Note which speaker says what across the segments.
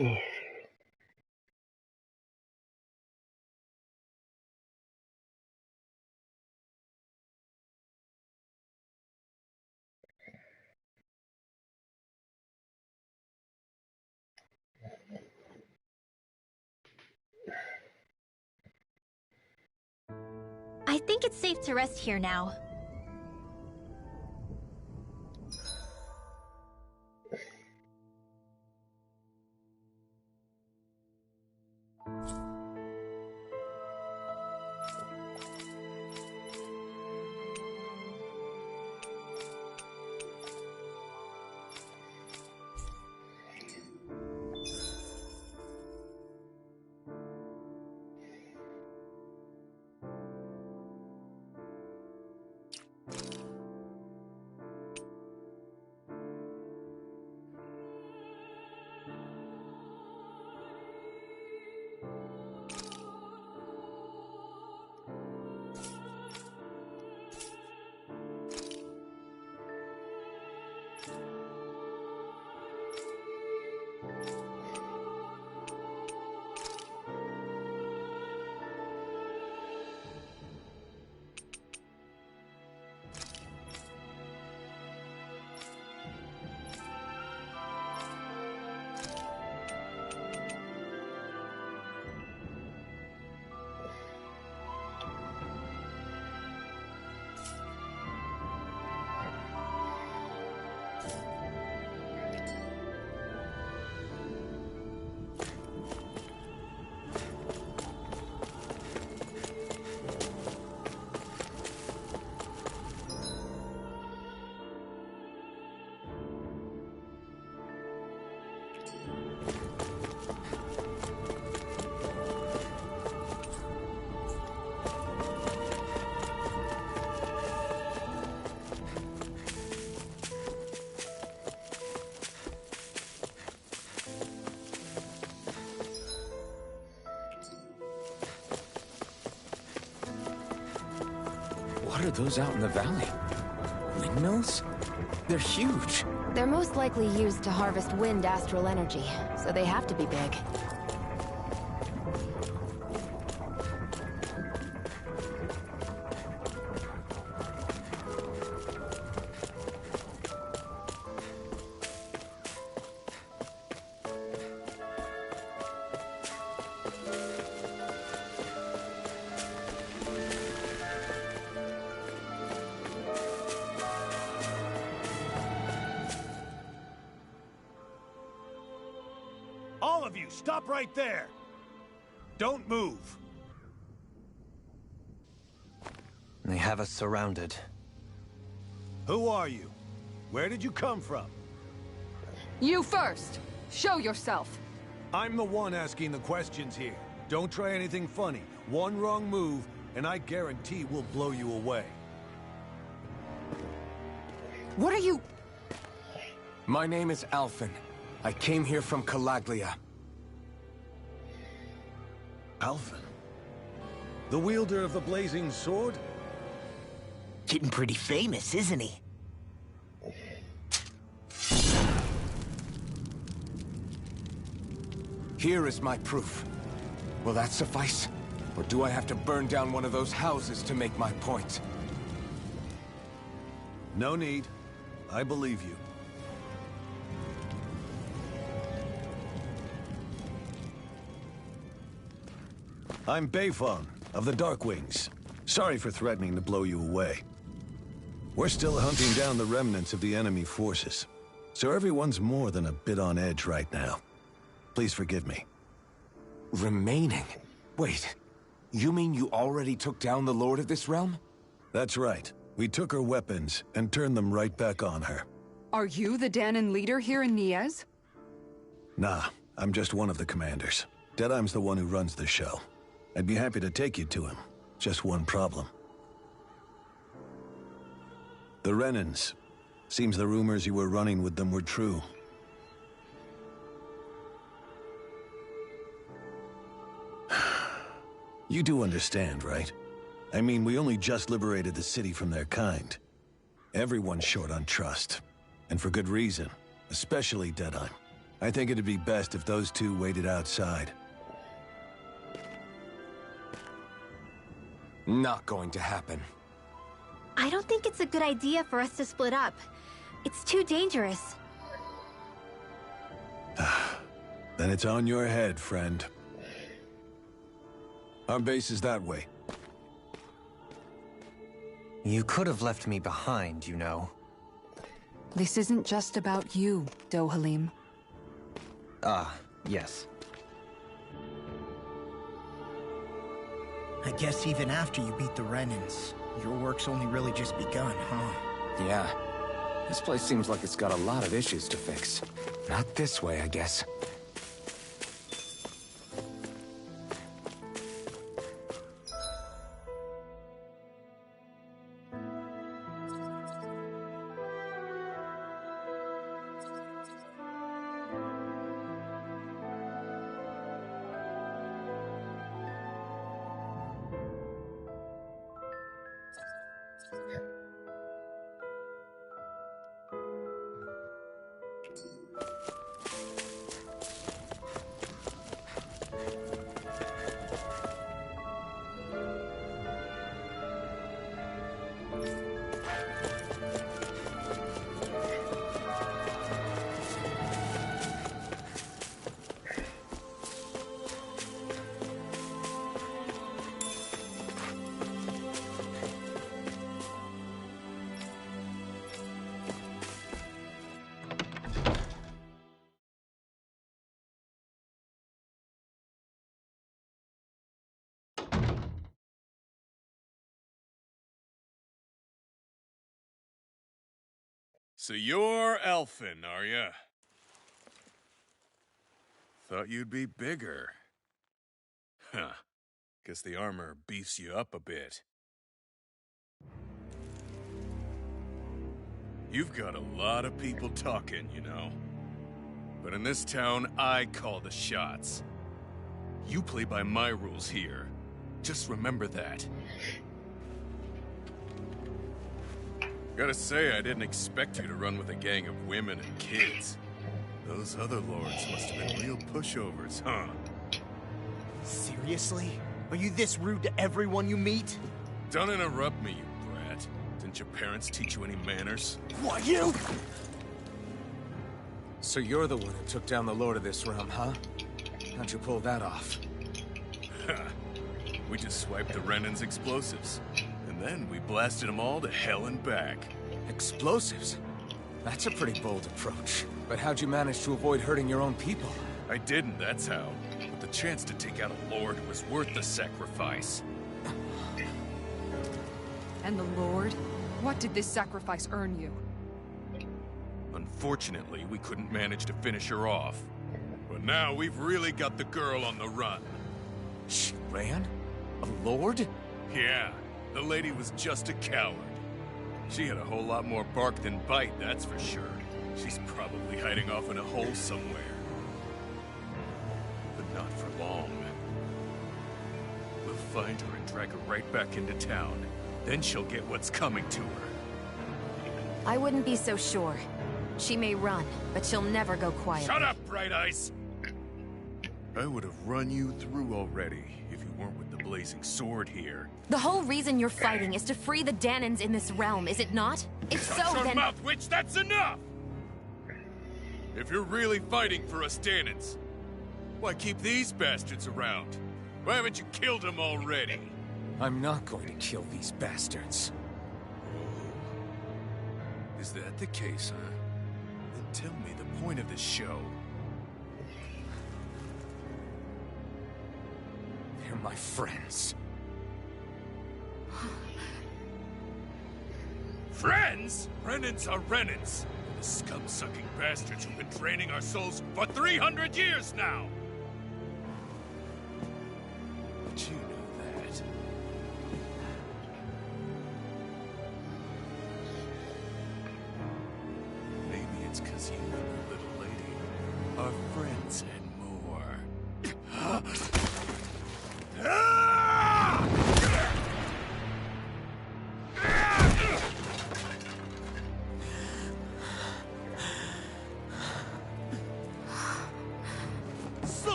Speaker 1: I think it's safe to rest here now.
Speaker 2: What are those out in the valley? Windmills? They're huge.
Speaker 3: They're most likely used to harvest wind astral energy, so they have to be big.
Speaker 4: All of you, stop right there! Don't move!
Speaker 5: They have us surrounded.
Speaker 4: Who are you? Where did you come from?
Speaker 6: You first! Show yourself!
Speaker 4: I'm the one asking the questions here. Don't try anything funny. One wrong move, and I guarantee we'll blow you away.
Speaker 6: What are you...
Speaker 2: My name is Alphen. I came here from Calaglia.
Speaker 4: Alphen? The wielder of the blazing sword?
Speaker 7: Getting pretty famous, isn't he?
Speaker 2: Here is my proof. Will that suffice? Or do I have to burn down one of those houses to make my point?
Speaker 4: No need. I believe you. I'm Bayfong, of the Darkwings. Sorry for threatening to blow you away. We're still hunting down the remnants of the enemy forces, so everyone's more than a bit on edge right now. Please forgive me.
Speaker 2: Remaining? Wait, you mean you already took down the Lord of this realm?
Speaker 4: That's right. We took her weapons and turned them right back on her.
Speaker 6: Are you the Danon leader here in Niez?
Speaker 4: Nah, I'm just one of the commanders. Deadeye's the one who runs the show. I'd be happy to take you to him. Just one problem. The Renans. Seems the rumors you were running with them were true. You do understand, right? I mean, we only just liberated the city from their kind. Everyone's short on trust. And for good reason. Especially Deadeye. I think it'd be best if those two waited outside.
Speaker 2: Not going to happen.
Speaker 1: I don't think it's a good idea for us to split up. It's too dangerous.
Speaker 4: Then it's on your head, friend. Our base is that way.
Speaker 5: You could have left me behind, you know.
Speaker 6: This isn't just about you, Dohalim.
Speaker 5: Ah, yes.
Speaker 7: I guess even after you beat the Renans, your work's only really just begun, huh?
Speaker 2: Yeah. This place seems like it's got a lot of issues to fix. Not this way, I guess.
Speaker 8: So you're elfin, are ya? Thought you'd be bigger. Huh. Guess the armor beefs you up a bit. You've got a lot of people talking, you know. But in this town, I call the shots. You play by my rules here. Just remember that. Gotta say, I didn't expect you to run with a gang of women and kids. Those other lords must have been real pushovers, huh?
Speaker 7: Seriously? Are you this rude to everyone you meet?
Speaker 8: Don't interrupt me, you brat. Didn't your parents teach you any manners?
Speaker 7: What, you?
Speaker 2: So you're the one who took down the lord of this realm, huh? How'd you pull that off?
Speaker 8: We just swiped the Renan's explosives. And then we blasted them all to hell and back.
Speaker 2: Explosives? That's a pretty bold approach. But how'd you manage to avoid hurting your own people?
Speaker 8: I didn't, that's how. But the chance to take out a lord was worth the sacrifice.
Speaker 6: And the Lord? What did this sacrifice earn you?
Speaker 8: Unfortunately, we couldn't manage to finish her off. But now we've really got the girl on the run.
Speaker 2: She ran? A lord?
Speaker 8: Yeah, the lady was just a coward. She had a whole lot more bark than bite, that's for sure. She's probably hiding off in a hole somewhere. But not for long. We'll find her and drag her right back into town. Then she'll get what's coming to her.
Speaker 3: I wouldn't be so sure. She may run, but she'll never go quiet.
Speaker 8: Shut up, Bright Eyes! I would have run you through already if you weren't with the blazing sword here.
Speaker 3: The whole reason you're fighting is to free the Danans in this realm, is it not? If so,
Speaker 8: Shut your
Speaker 3: then...
Speaker 8: mouth, witch! That's enough! If you're really fighting for us Danans, why keep these bastards around? Why haven't you killed them already?
Speaker 2: I'm not going to kill these bastards.
Speaker 8: Oh. Is that the case, huh? Then tell me the point of this show.
Speaker 2: They're my friends.
Speaker 8: Friends? Renans are Renans. The scum-sucking bastards who've been draining our souls for 300 years now! But you know that. Maybe it's because you and the little lady are friends and more.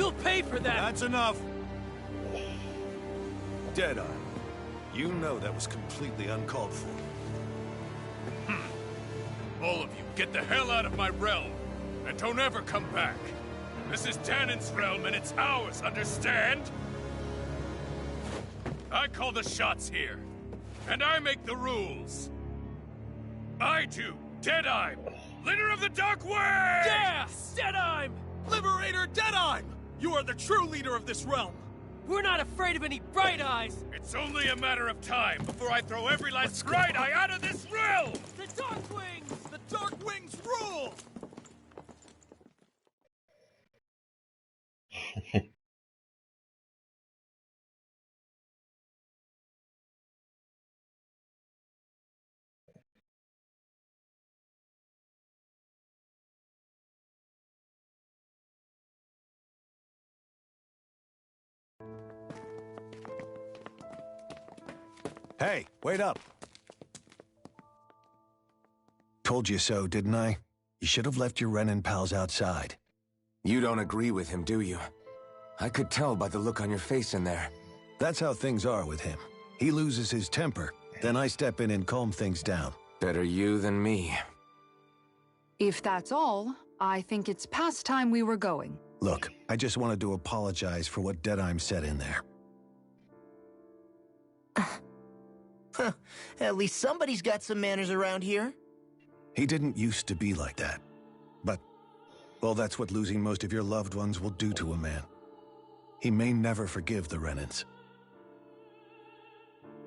Speaker 9: You'll pay for that!
Speaker 4: That's enough! Deadeye, you know that was completely uncalled for.
Speaker 8: All of you, get the hell out of my realm! And don't ever come back! This is Danon's realm and it's ours, understand? I call the shots here. And I make the rules. I do, Deadeye, leader of the Dark Wings!
Speaker 9: Yeah! Deadeye!
Speaker 10: Liberator Deadeye! You are the true leader of this realm!
Speaker 9: We're not afraid of any Bright Eyes!
Speaker 8: It's only a matter of time before I throw every last Bright Eye out of this realm!
Speaker 9: The Dark Wings!
Speaker 10: The Dark Wings rule!
Speaker 4: Hey, wait up! Told you so, didn't I? You should have left your Renin pals outside.
Speaker 2: You don't agree with him, do you? I could tell by the look on your face in there.
Speaker 4: That's how things are with him. He loses his temper, then I step in and calm things down.
Speaker 2: Better you than me.
Speaker 6: If that's all, I think it's past time we were going.
Speaker 4: Look, I just wanted to apologize for what Deadeye said in there.
Speaker 7: At least somebody's got some manners around here.
Speaker 4: He didn't used to be like that. But, well, that's what losing most of your loved ones will do to a man. He may never forgive the Renins.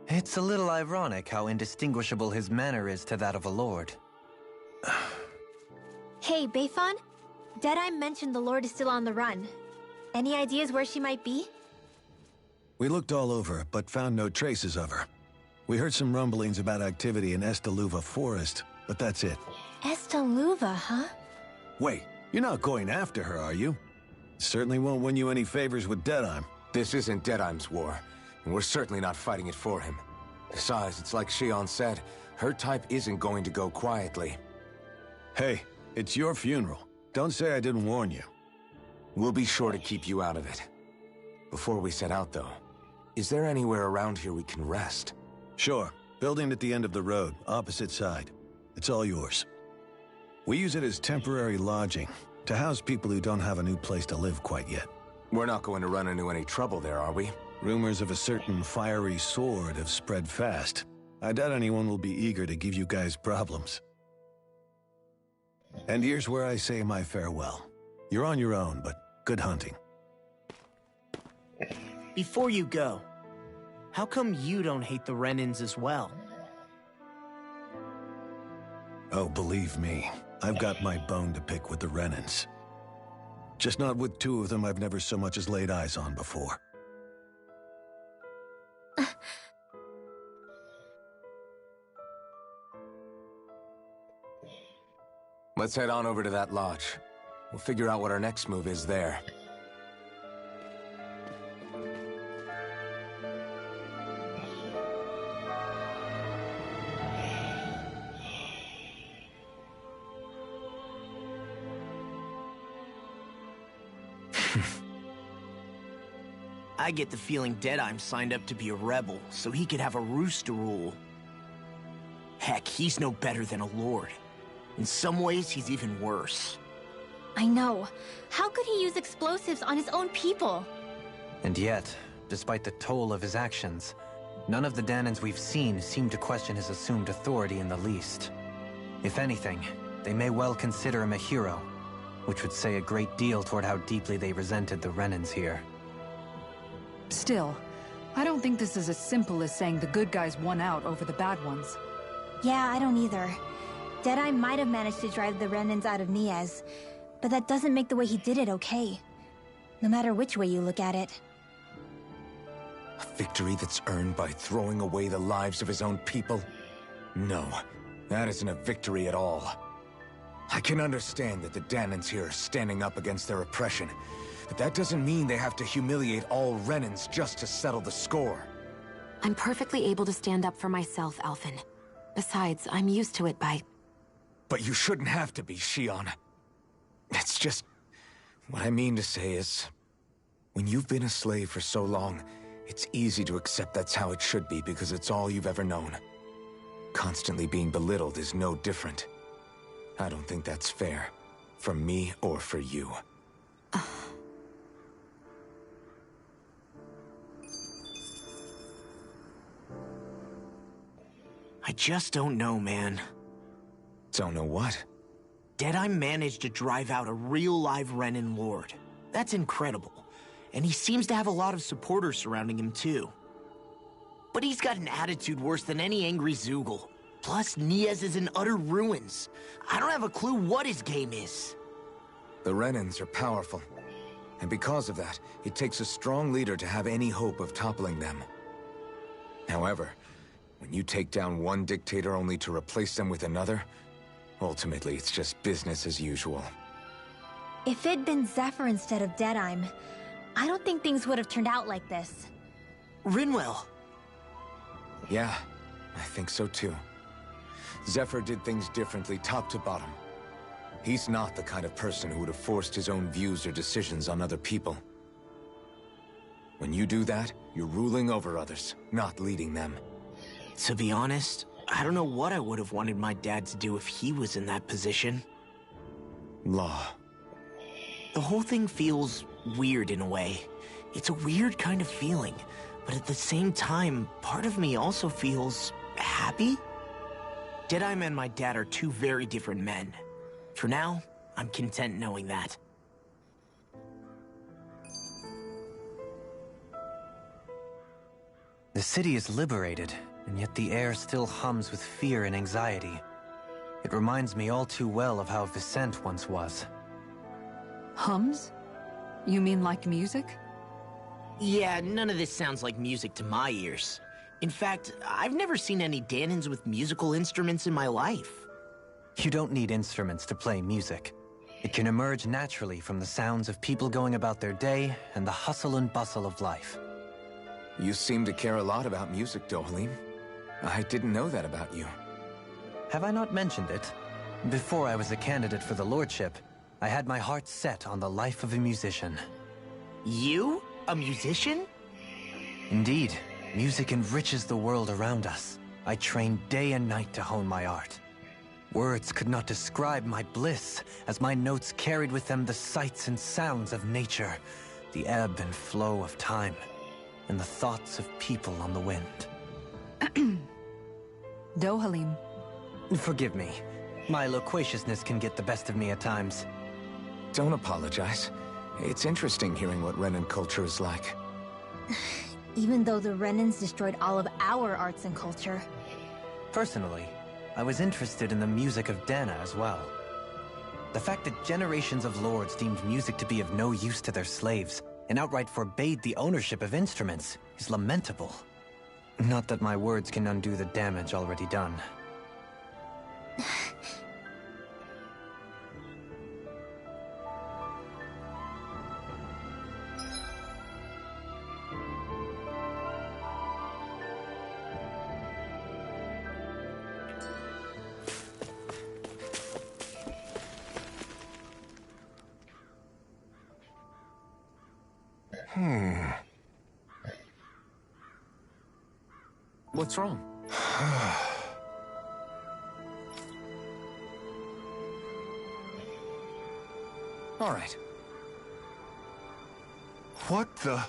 Speaker 5: It's a little ironic how indistinguishable his manner is to that of a lord.
Speaker 1: Hey, Bayfon? Deadeye mentioned the Lord is still on the run. Any ideas where she might be?
Speaker 4: We looked all over, but found no traces of her. We heard some rumblings about activity in Estaluva Forest, but that's it.
Speaker 1: Estaluva, huh?
Speaker 4: Wait, you're not going after her, are you? Certainly won't win you any favors with Deadeye.
Speaker 2: This isn't Deadeye's war, and we're certainly not fighting it for him. Besides, it's like Shion said, her type isn't going to go quietly.
Speaker 4: Hey, it's your funeral. Don't say I didn't warn you.
Speaker 2: We'll be sure to keep you out of it. Before we set out, though, is there anywhere around here we can rest?
Speaker 4: Sure. Building at the end of the road, opposite side. It's all yours. We use it as temporary lodging, to house people who don't have a new place to live quite yet.
Speaker 2: We're not going to run into any trouble there, are we?
Speaker 4: Rumors of a certain fiery sword have spread fast. I doubt anyone will be eager to give you guys problems. And here's where I say my farewell. You're on your own, but good hunting.
Speaker 7: Before you go, how come you don't hate the Renins as well?
Speaker 4: Oh, believe me, I've got my bone to pick with the Renins. Just not with two of them I've never so much as laid eyes on before.
Speaker 2: Let's head on over to that lodge. We'll figure out what our next move is there.
Speaker 7: I get the feeling Deadeye signed up to be a rebel, so he could have a roost to rule. Heck, he's no better than a lord. In some ways, he's even worse.
Speaker 1: I know. How could he use explosives on his own people?
Speaker 5: And yet, despite the toll of his actions, none of the Danons we've seen seem to question his assumed authority in the least. If anything, they may well consider him a hero, which would say a great deal toward how deeply they resented the Renins here.
Speaker 6: Still, I don't think this is as simple as saying the good guys won out over the bad ones.
Speaker 1: Yeah, I don't either. Deadeye might have managed to drive the Renins out of Niaz, but that doesn't make the way he did it okay. No matter which way you look at it.
Speaker 2: A victory that's earned by throwing away the lives of his own people? No, that isn't a victory at all. I can understand that the Danons here are standing up against their oppression, but that doesn't mean they have to humiliate all Renins just to settle the score.
Speaker 3: I'm perfectly able to stand up for myself, Alphen. Besides, I'm used to it by...
Speaker 2: But you shouldn't have to be, Shion. It's just... What I mean to say is... When you've been a slave for so long, it's easy to accept that's how it should be because it's all you've ever known. Constantly being belittled is no different. I don't think that's fair. For me or for you.
Speaker 7: I just don't know, man.
Speaker 2: Don't know what?
Speaker 7: Deadeye managed to drive out a real live Renin Lord. That's incredible. And he seems to have a lot of supporters surrounding him too. But he's got an attitude worse than any angry Zoogle. Plus, Niez is in utter ruins. I don't have a clue what his game is.
Speaker 2: The Renins are powerful. And because of that, it takes a strong leader to have any hope of toppling them. However, when you take down one dictator only to replace them with another, ultimately it's just business as usual.
Speaker 1: If it'd been Zephyr instead of Deadeye, I don't think things would have turned out like this.
Speaker 7: Rinwell.
Speaker 2: Yeah, I think so too. Zephyr did things differently top to bottom. He's not the kind of person who would have forced his own views or decisions on other people. When you do that, you're ruling over others, not leading them.
Speaker 7: To be honest, I don't know what I would have wanted my dad to do if he was in that position.
Speaker 2: Law.
Speaker 7: The whole thing feels weird in a way. It's a weird kind of feeling, but at the same time, part of me also feels happy. Deadeye and my dad are two very different men. For now, I'm content knowing that.
Speaker 5: The city is liberated, and yet the air still hums with fear and anxiety. It reminds me all too well of how Vicente once was.
Speaker 6: Hums? You mean like music?
Speaker 7: Yeah, none of this sounds like music to my ears. In fact, I've never seen any Danins with musical instruments in my life.
Speaker 5: You don't need instruments to play music. It can emerge naturally from the sounds of people going about their day and the hustle and bustle of life.
Speaker 2: You seem to care a lot about music, Dohalim. I didn't know that about you.
Speaker 5: Have I not mentioned it? Before I was a candidate for the lordship, I had my heart set on the life of a musician.
Speaker 7: You? A musician?
Speaker 5: Indeed. Music enriches the world around us. I trained day and night to hone my art. Words could not describe my bliss, as my notes carried with them the sights and sounds of nature, the ebb and flow of time, and the thoughts of people on the wind.
Speaker 6: Dohalim.
Speaker 5: Forgive me. My loquaciousness can get the best of me at times.
Speaker 2: Don't apologize. It's interesting hearing what Renin culture is like.
Speaker 1: Even though the Renins destroyed all of our arts and culture.
Speaker 5: Personally, I was interested in the music of Dana as well. The fact that generations of lords deemed music to be of no use to their slaves and outright forbade the ownership of instruments is lamentable. Not that my words can undo the damage already done.
Speaker 2: What's wrong? All right.
Speaker 10: What the?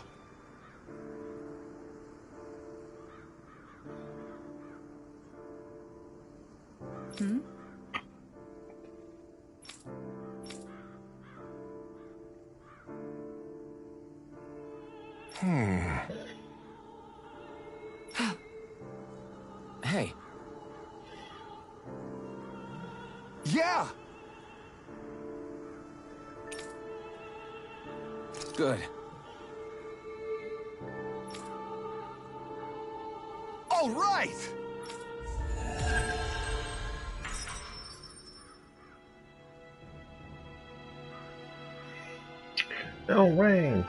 Speaker 6: Hmm?
Speaker 2: Hey.
Speaker 10: Yeah!
Speaker 2: Good.
Speaker 10: All right!
Speaker 11: Bell rang.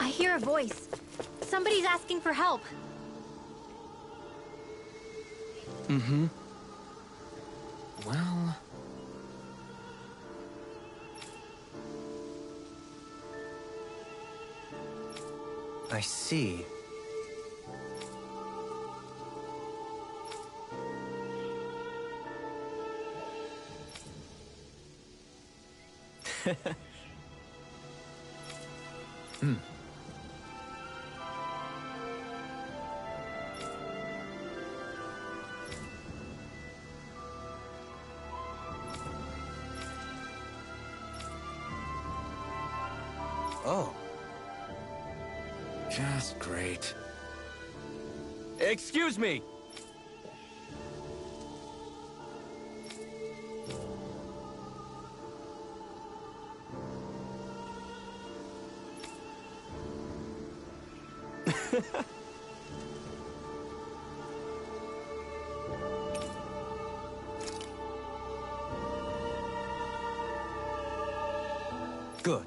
Speaker 1: I hear a voice. Somebody's asking for help.
Speaker 5: Mm-hmm. Well... I see. Hmm. Oh.
Speaker 2: Just great.
Speaker 9: Excuse me!
Speaker 5: Good.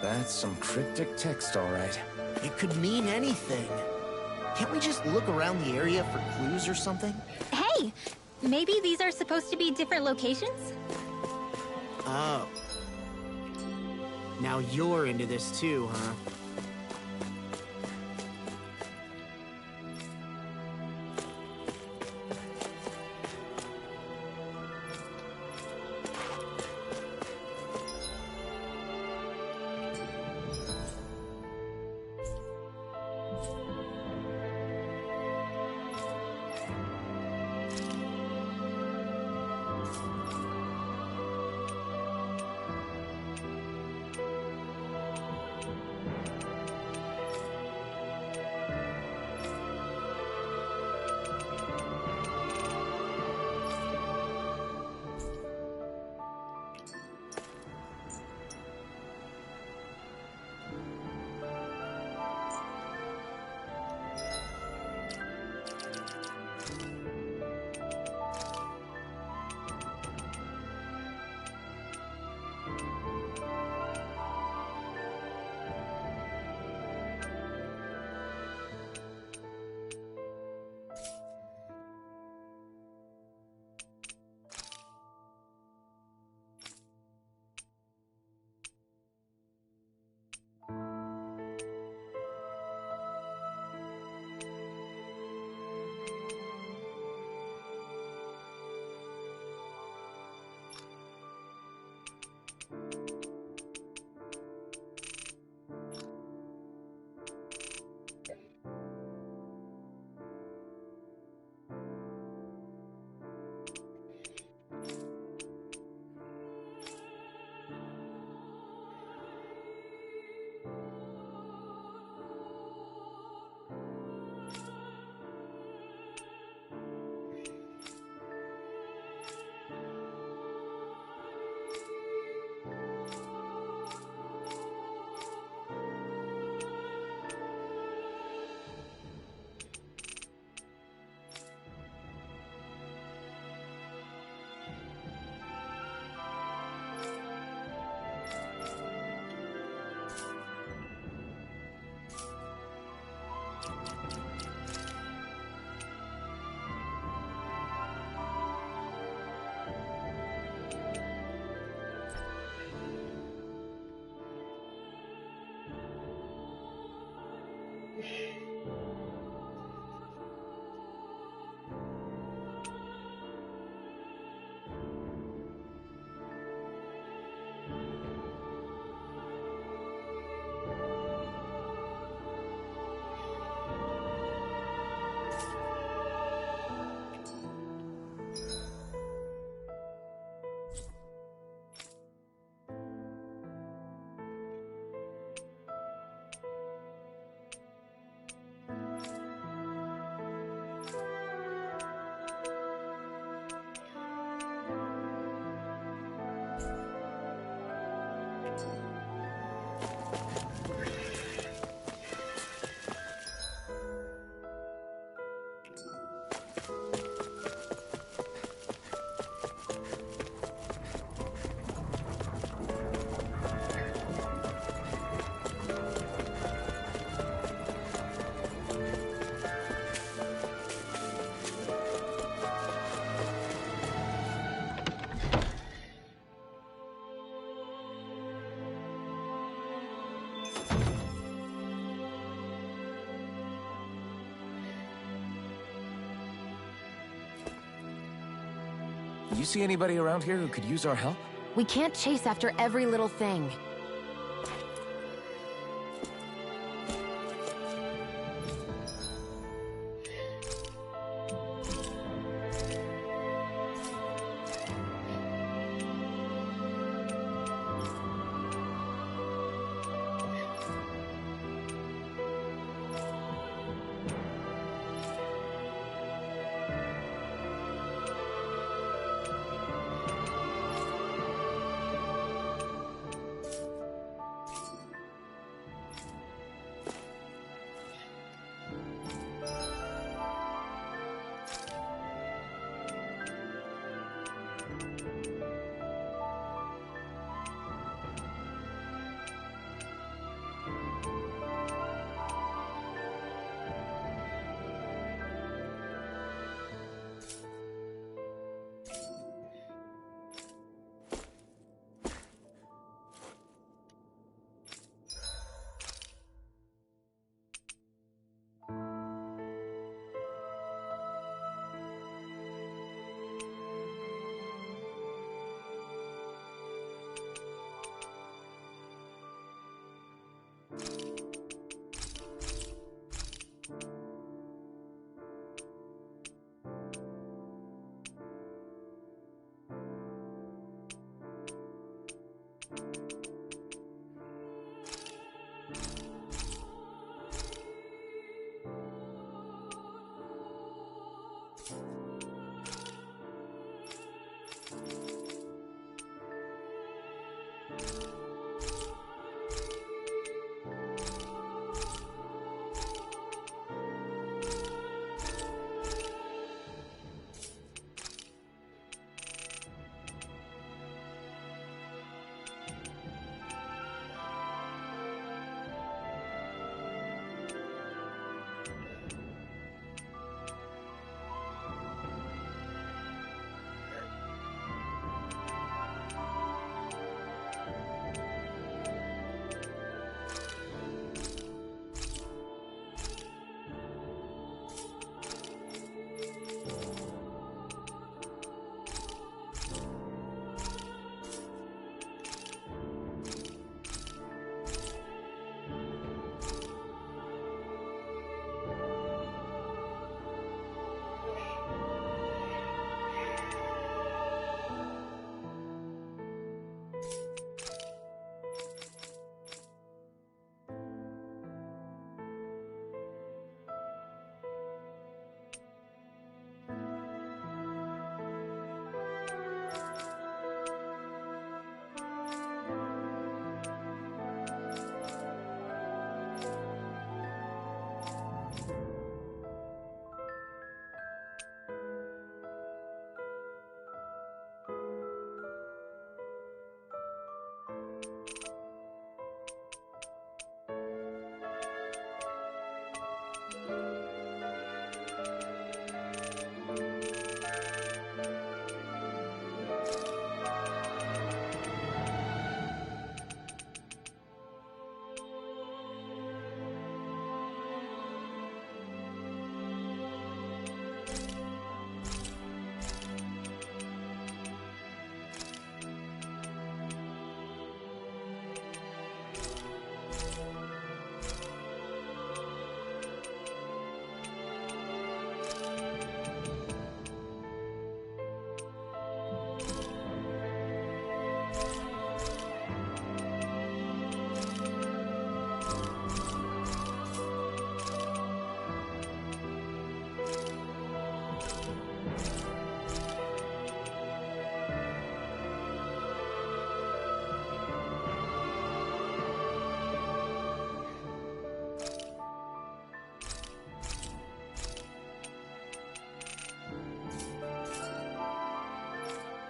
Speaker 2: That's some cryptic text, all right.
Speaker 7: It could mean anything. Can't we just look around the area for clues or something?
Speaker 1: Hey! Maybe these are supposed to be different locations?
Speaker 7: Oh. Now you're into this too, huh?
Speaker 2: You see anybody around here who could use our help?
Speaker 3: We can't chase after every little thing.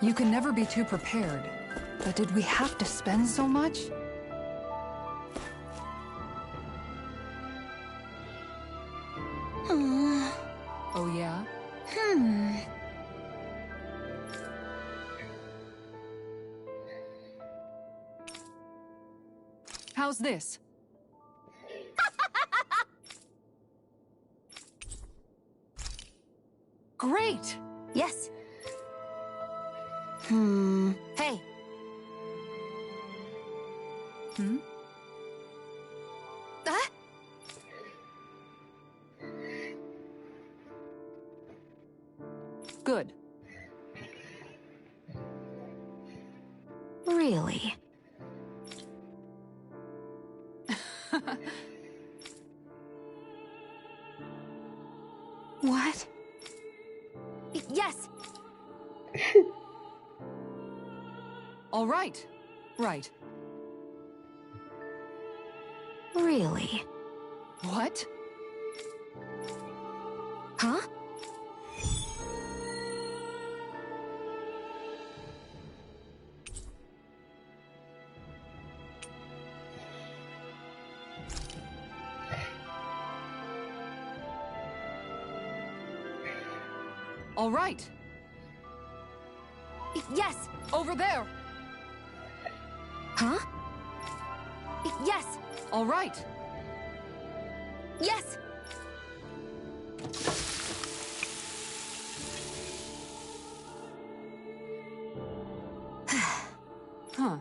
Speaker 6: You can never be too prepared. But did we have to spend so much? Oh yeah? How's this? Great!
Speaker 3: Yes. Hey. Ah?
Speaker 6: Good.
Speaker 3: Really? What? Yes!
Speaker 6: All right. Right.
Speaker 3: Really?
Speaker 6: What?
Speaker 3: Huh?
Speaker 6: All right.
Speaker 3: Yes!
Speaker 6: Over there.
Speaker 3: Huh? Yes!
Speaker 6: All right.
Speaker 3: Yes!
Speaker 6: Huh.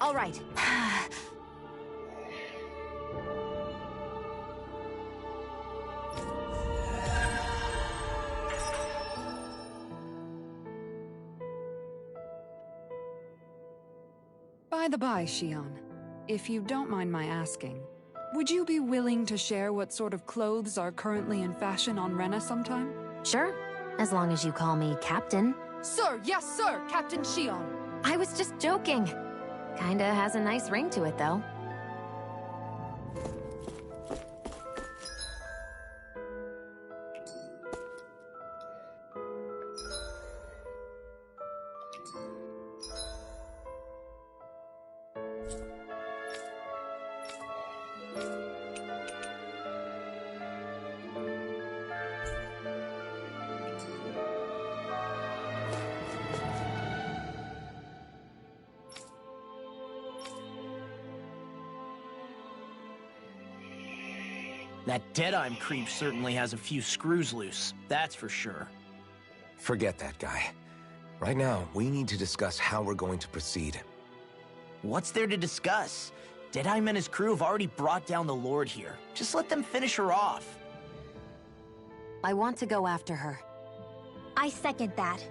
Speaker 3: All right.
Speaker 6: By the by, Shion, if you don't mind my asking, would you be willing to share what sort of clothes are currently in fashion on Rena sometime?
Speaker 3: Sure, as long as you call me Captain.
Speaker 6: Sir, yes sir, Captain Shion.
Speaker 3: I was just joking. Kinda has a nice ring to it, though.
Speaker 7: That Deadeye creep certainly has a few screws loose, that's for sure.
Speaker 2: Forget that guy. Right now, we need to discuss how we're going to proceed.
Speaker 7: What's there to discuss? Deadeye and his crew have already brought down the Lord here. Just let them finish her off.
Speaker 3: I want to go after her.
Speaker 1: I second that.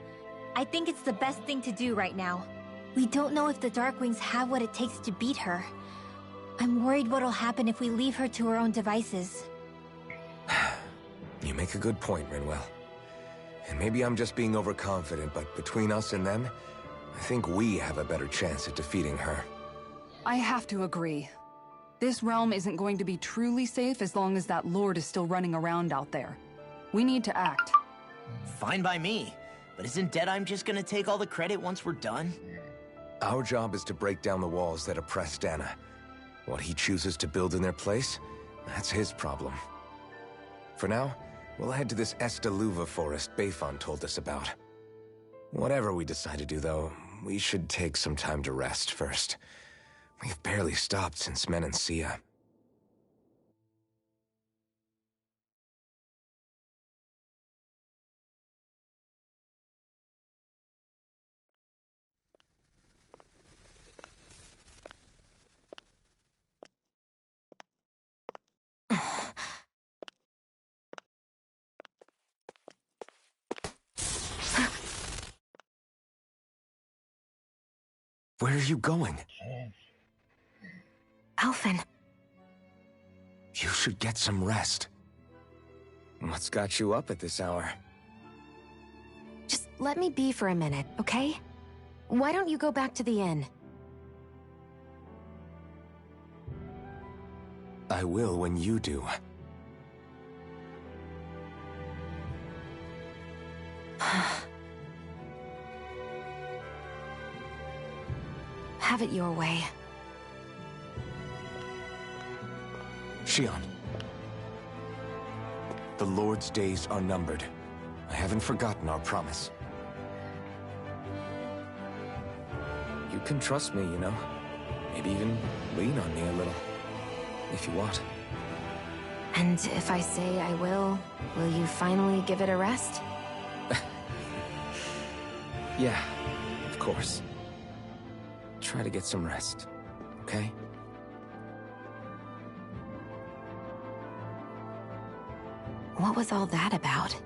Speaker 1: I think it's the best thing to do right now. We don't know if the Darkwings have what it takes to beat her. I'm worried what'll happen if we leave her to her own devices.
Speaker 2: You make a good point, Rinwell. And maybe I'm just being overconfident, but between us and them, I think we have a better chance at defeating her.
Speaker 6: I have to agree. This realm isn't going to be truly safe as long as that Lord is still running around out there. We need to act.
Speaker 7: Fine by me. But isn't Deadeye just gonna take all the credit once we're done?
Speaker 2: Our job is to break down the walls that oppress Dana. What he chooses to build in their place, that's his problem. For now, we'll head to this Estaluva forest Bayfon told us about. Whatever we decide to do, though, we should take some time to rest first. We've barely stopped since Menancia. Where are you going?
Speaker 3: Alphen.
Speaker 2: You should get some rest. What's got you up at this hour?
Speaker 3: Just let me be for a minute, okay? Why don't you go back to the inn?
Speaker 2: I will when you do.
Speaker 3: Have it your way.
Speaker 2: Shion. The Lord's days are numbered. I haven't forgotten our promise. You can trust me, you know. Maybe even lean on me a little, if you want.
Speaker 3: And if I say I will you finally give it a rest?
Speaker 2: Yeah, of course. Try to get some rest, okay?
Speaker 3: What was all that about?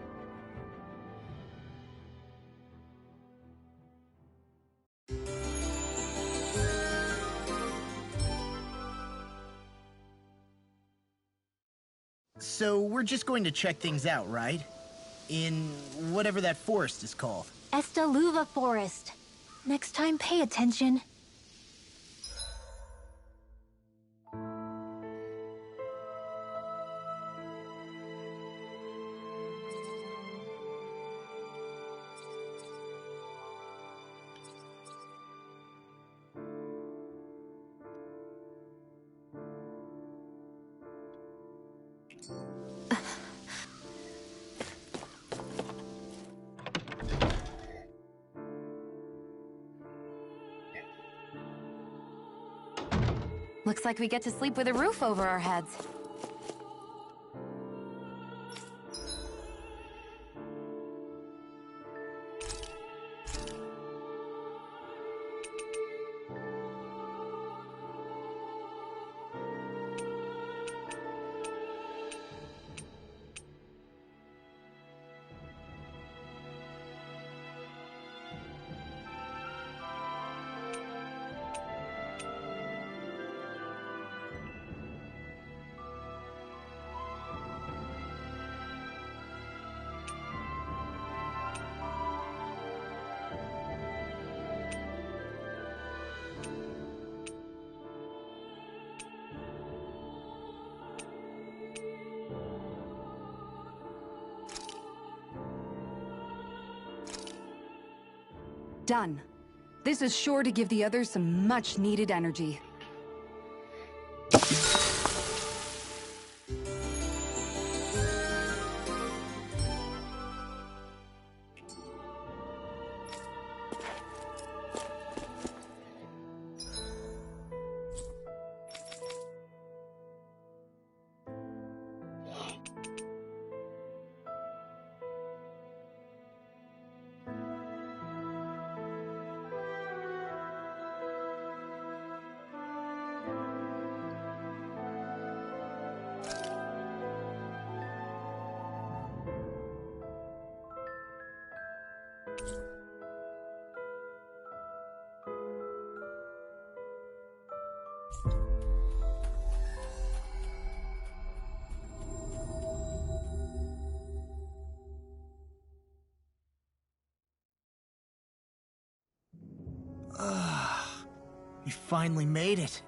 Speaker 7: So we're just going to check things out, right? In whatever that forest is called.
Speaker 1: Estaluva Forest. Next time, pay attention.
Speaker 3: Looks like we get to sleep with a roof over our heads.
Speaker 6: Done. This is sure to give the others some much-needed energy.
Speaker 7: We finally made it.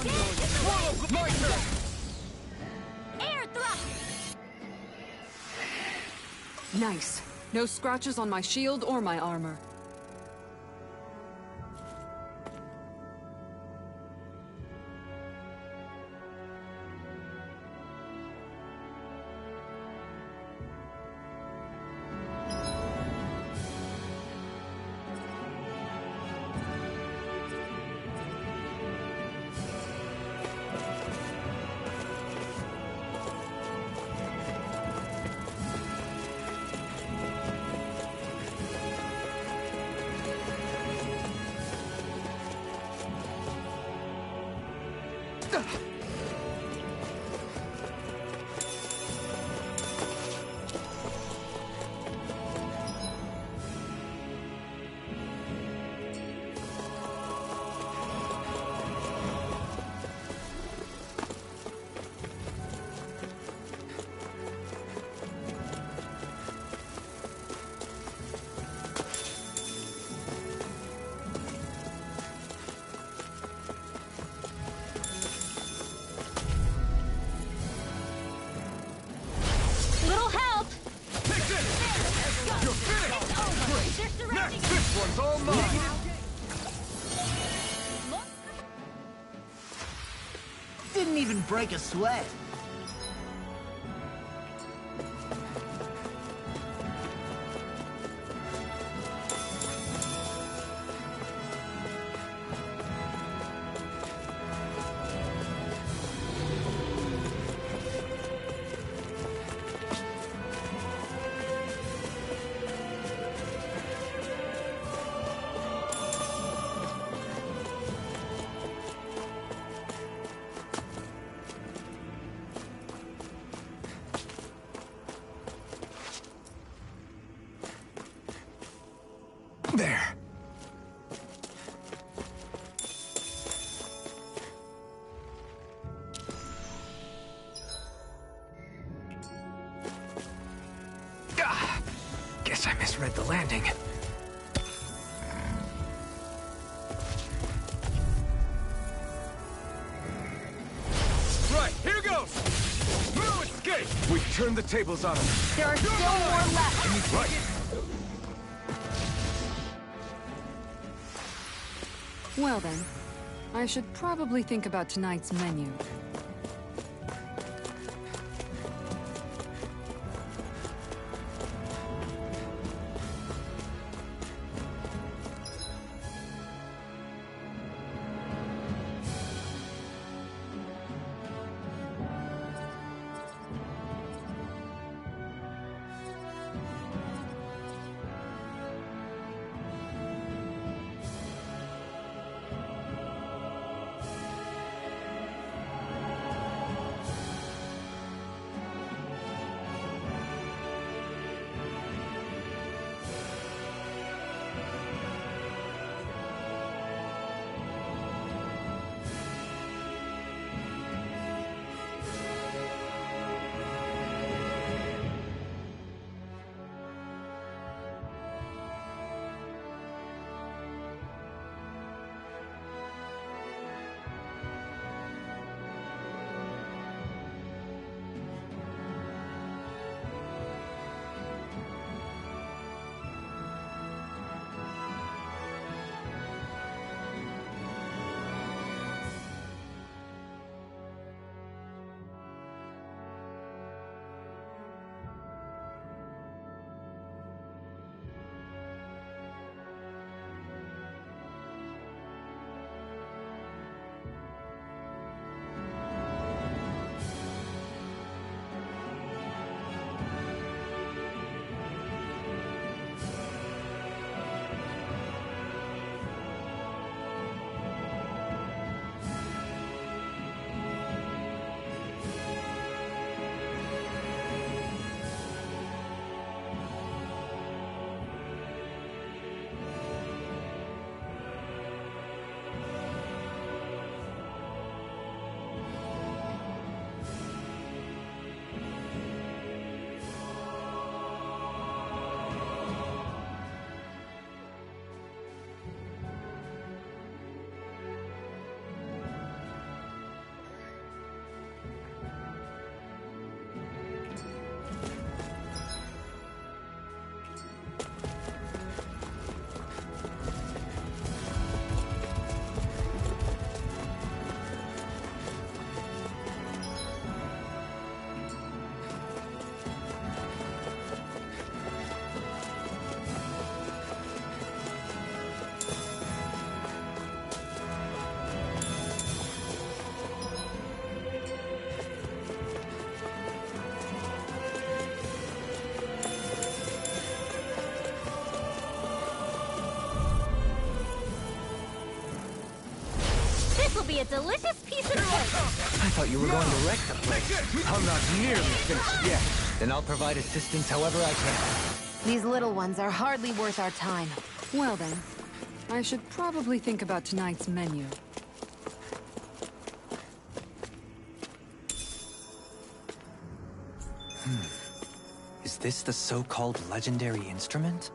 Speaker 10: My turn!
Speaker 1: Air thrust!
Speaker 6: Nice. No scratches on my shield or my armor.
Speaker 1: Little help!
Speaker 10: Take this! You're finished!
Speaker 1: They're surrounding
Speaker 10: Next, this one's all mine!
Speaker 7: Didn't even break a sweat.
Speaker 2: There. Guess I misread the landing.
Speaker 10: Right, here goes! No escape!
Speaker 2: We turned the tables on him.
Speaker 1: There are still more left.
Speaker 2: Right.
Speaker 6: Well then, I should probably think about tonight's menu.
Speaker 1: be a delicious piece of cake!
Speaker 5: I thought you were going to wreck the place.
Speaker 2: I'm not nearly finished yet.
Speaker 5: Then I'll provide assistance however I can.
Speaker 3: These little ones are hardly worth our time.
Speaker 6: Well then, I should probably think about tonight's menu.
Speaker 5: Is this the so-called legendary instrument?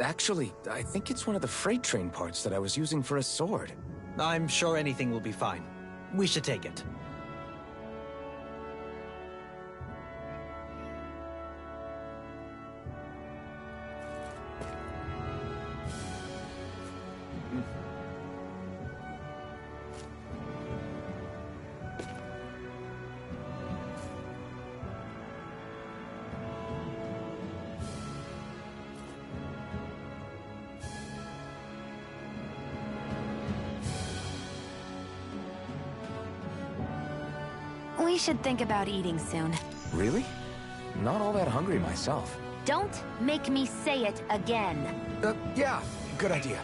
Speaker 2: Actually, I think it's one of the freight train parts that I was using for a sword.
Speaker 5: I'm sure anything will be fine. We should take it.
Speaker 3: We should think about eating soon.
Speaker 2: Really? Not all that hungry myself.
Speaker 1: Don't make me say it again.
Speaker 2: Yeah, good idea.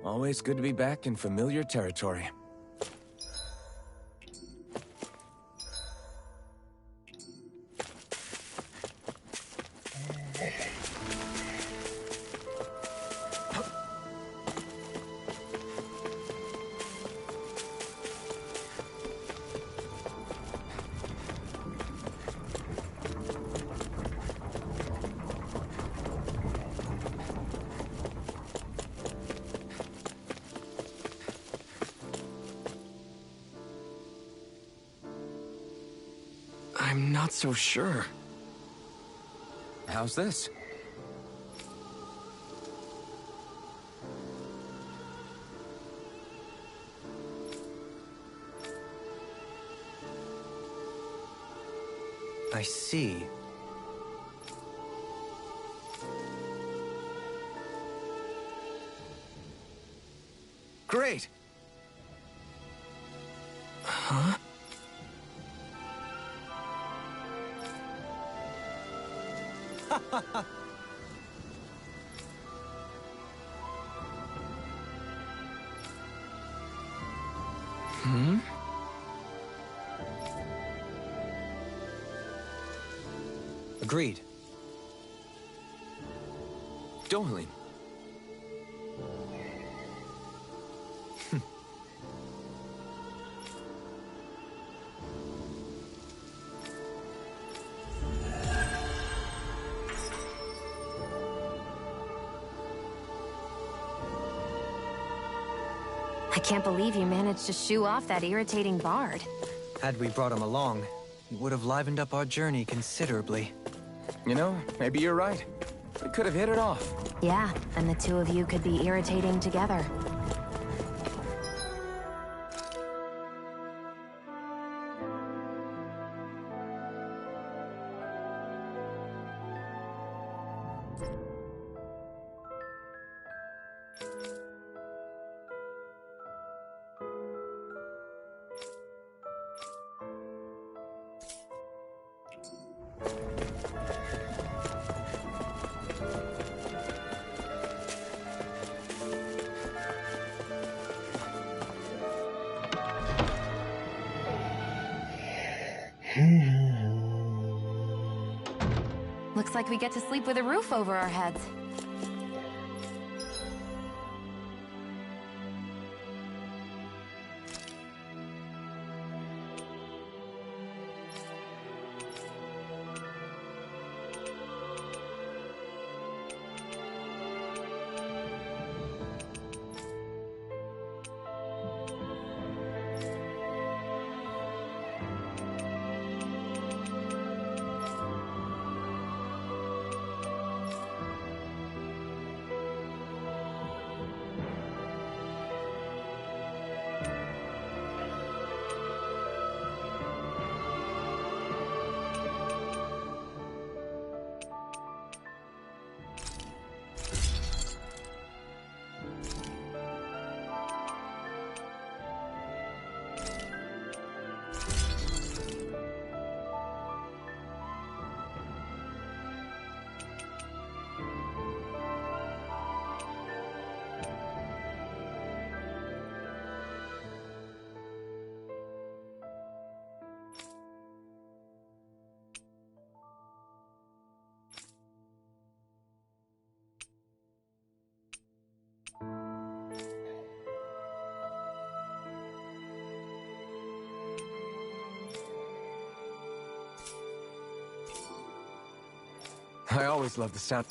Speaker 2: Always good to be back in familiar territory. I'm not so sure. How's this?
Speaker 5: I see.
Speaker 2: Great! Huh? Hmm?
Speaker 5: Agreed.
Speaker 2: Darling.
Speaker 3: I can't believe you managed to shoo off that irritating bard.
Speaker 5: Had we brought him along, it would have livened up our journey considerably.
Speaker 2: You know, maybe you're right. We could have hit it off.
Speaker 3: Yeah, and the two of you could be irritating together. Looks like we get to sleep with a roof over our heads.
Speaker 2: I always love the sound.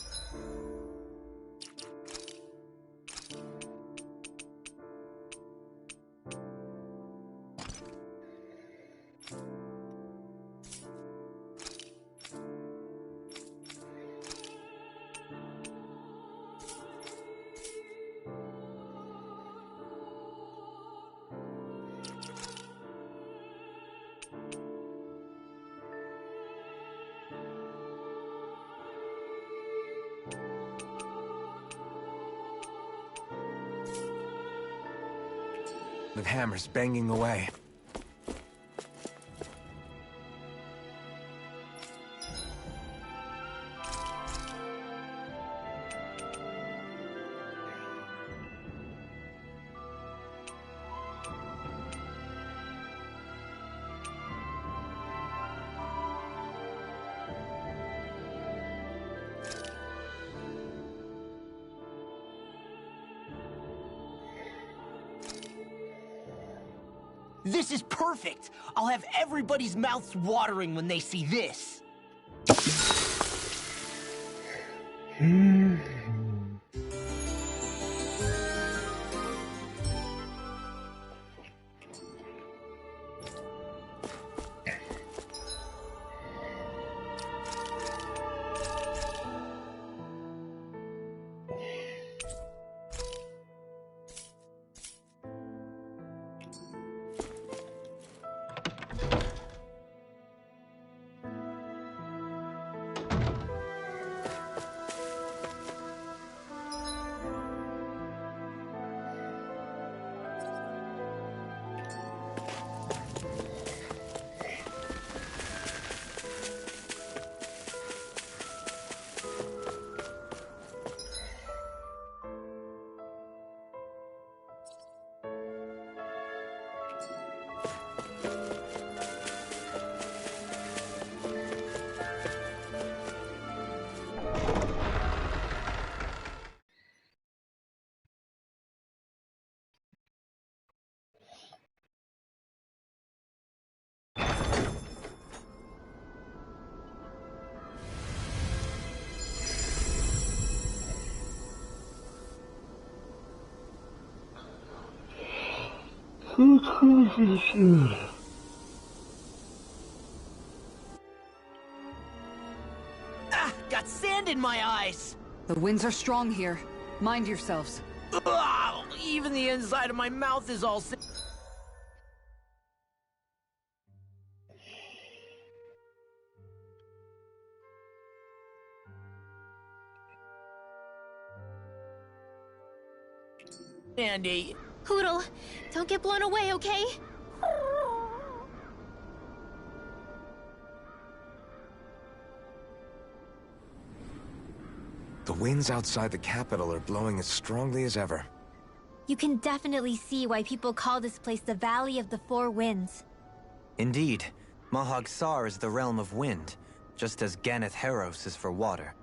Speaker 2: With hammers banging away.
Speaker 7: This is perfect! I'll have everybody's mouths watering when they see this! Ah! Got sand in my eyes!
Speaker 6: The winds are strong here. Mind yourselves.
Speaker 7: Ugh, even the inside of my mouth is all sandy.
Speaker 1: Hoodle, don't get blown away, okay?
Speaker 2: The winds outside the capital are blowing as strongly as ever.
Speaker 1: You can definitely see why people call this place the Valley of the Four Winds.
Speaker 5: Indeed. Mahag Sar is the realm of wind, just as Ganeth Heros is for water.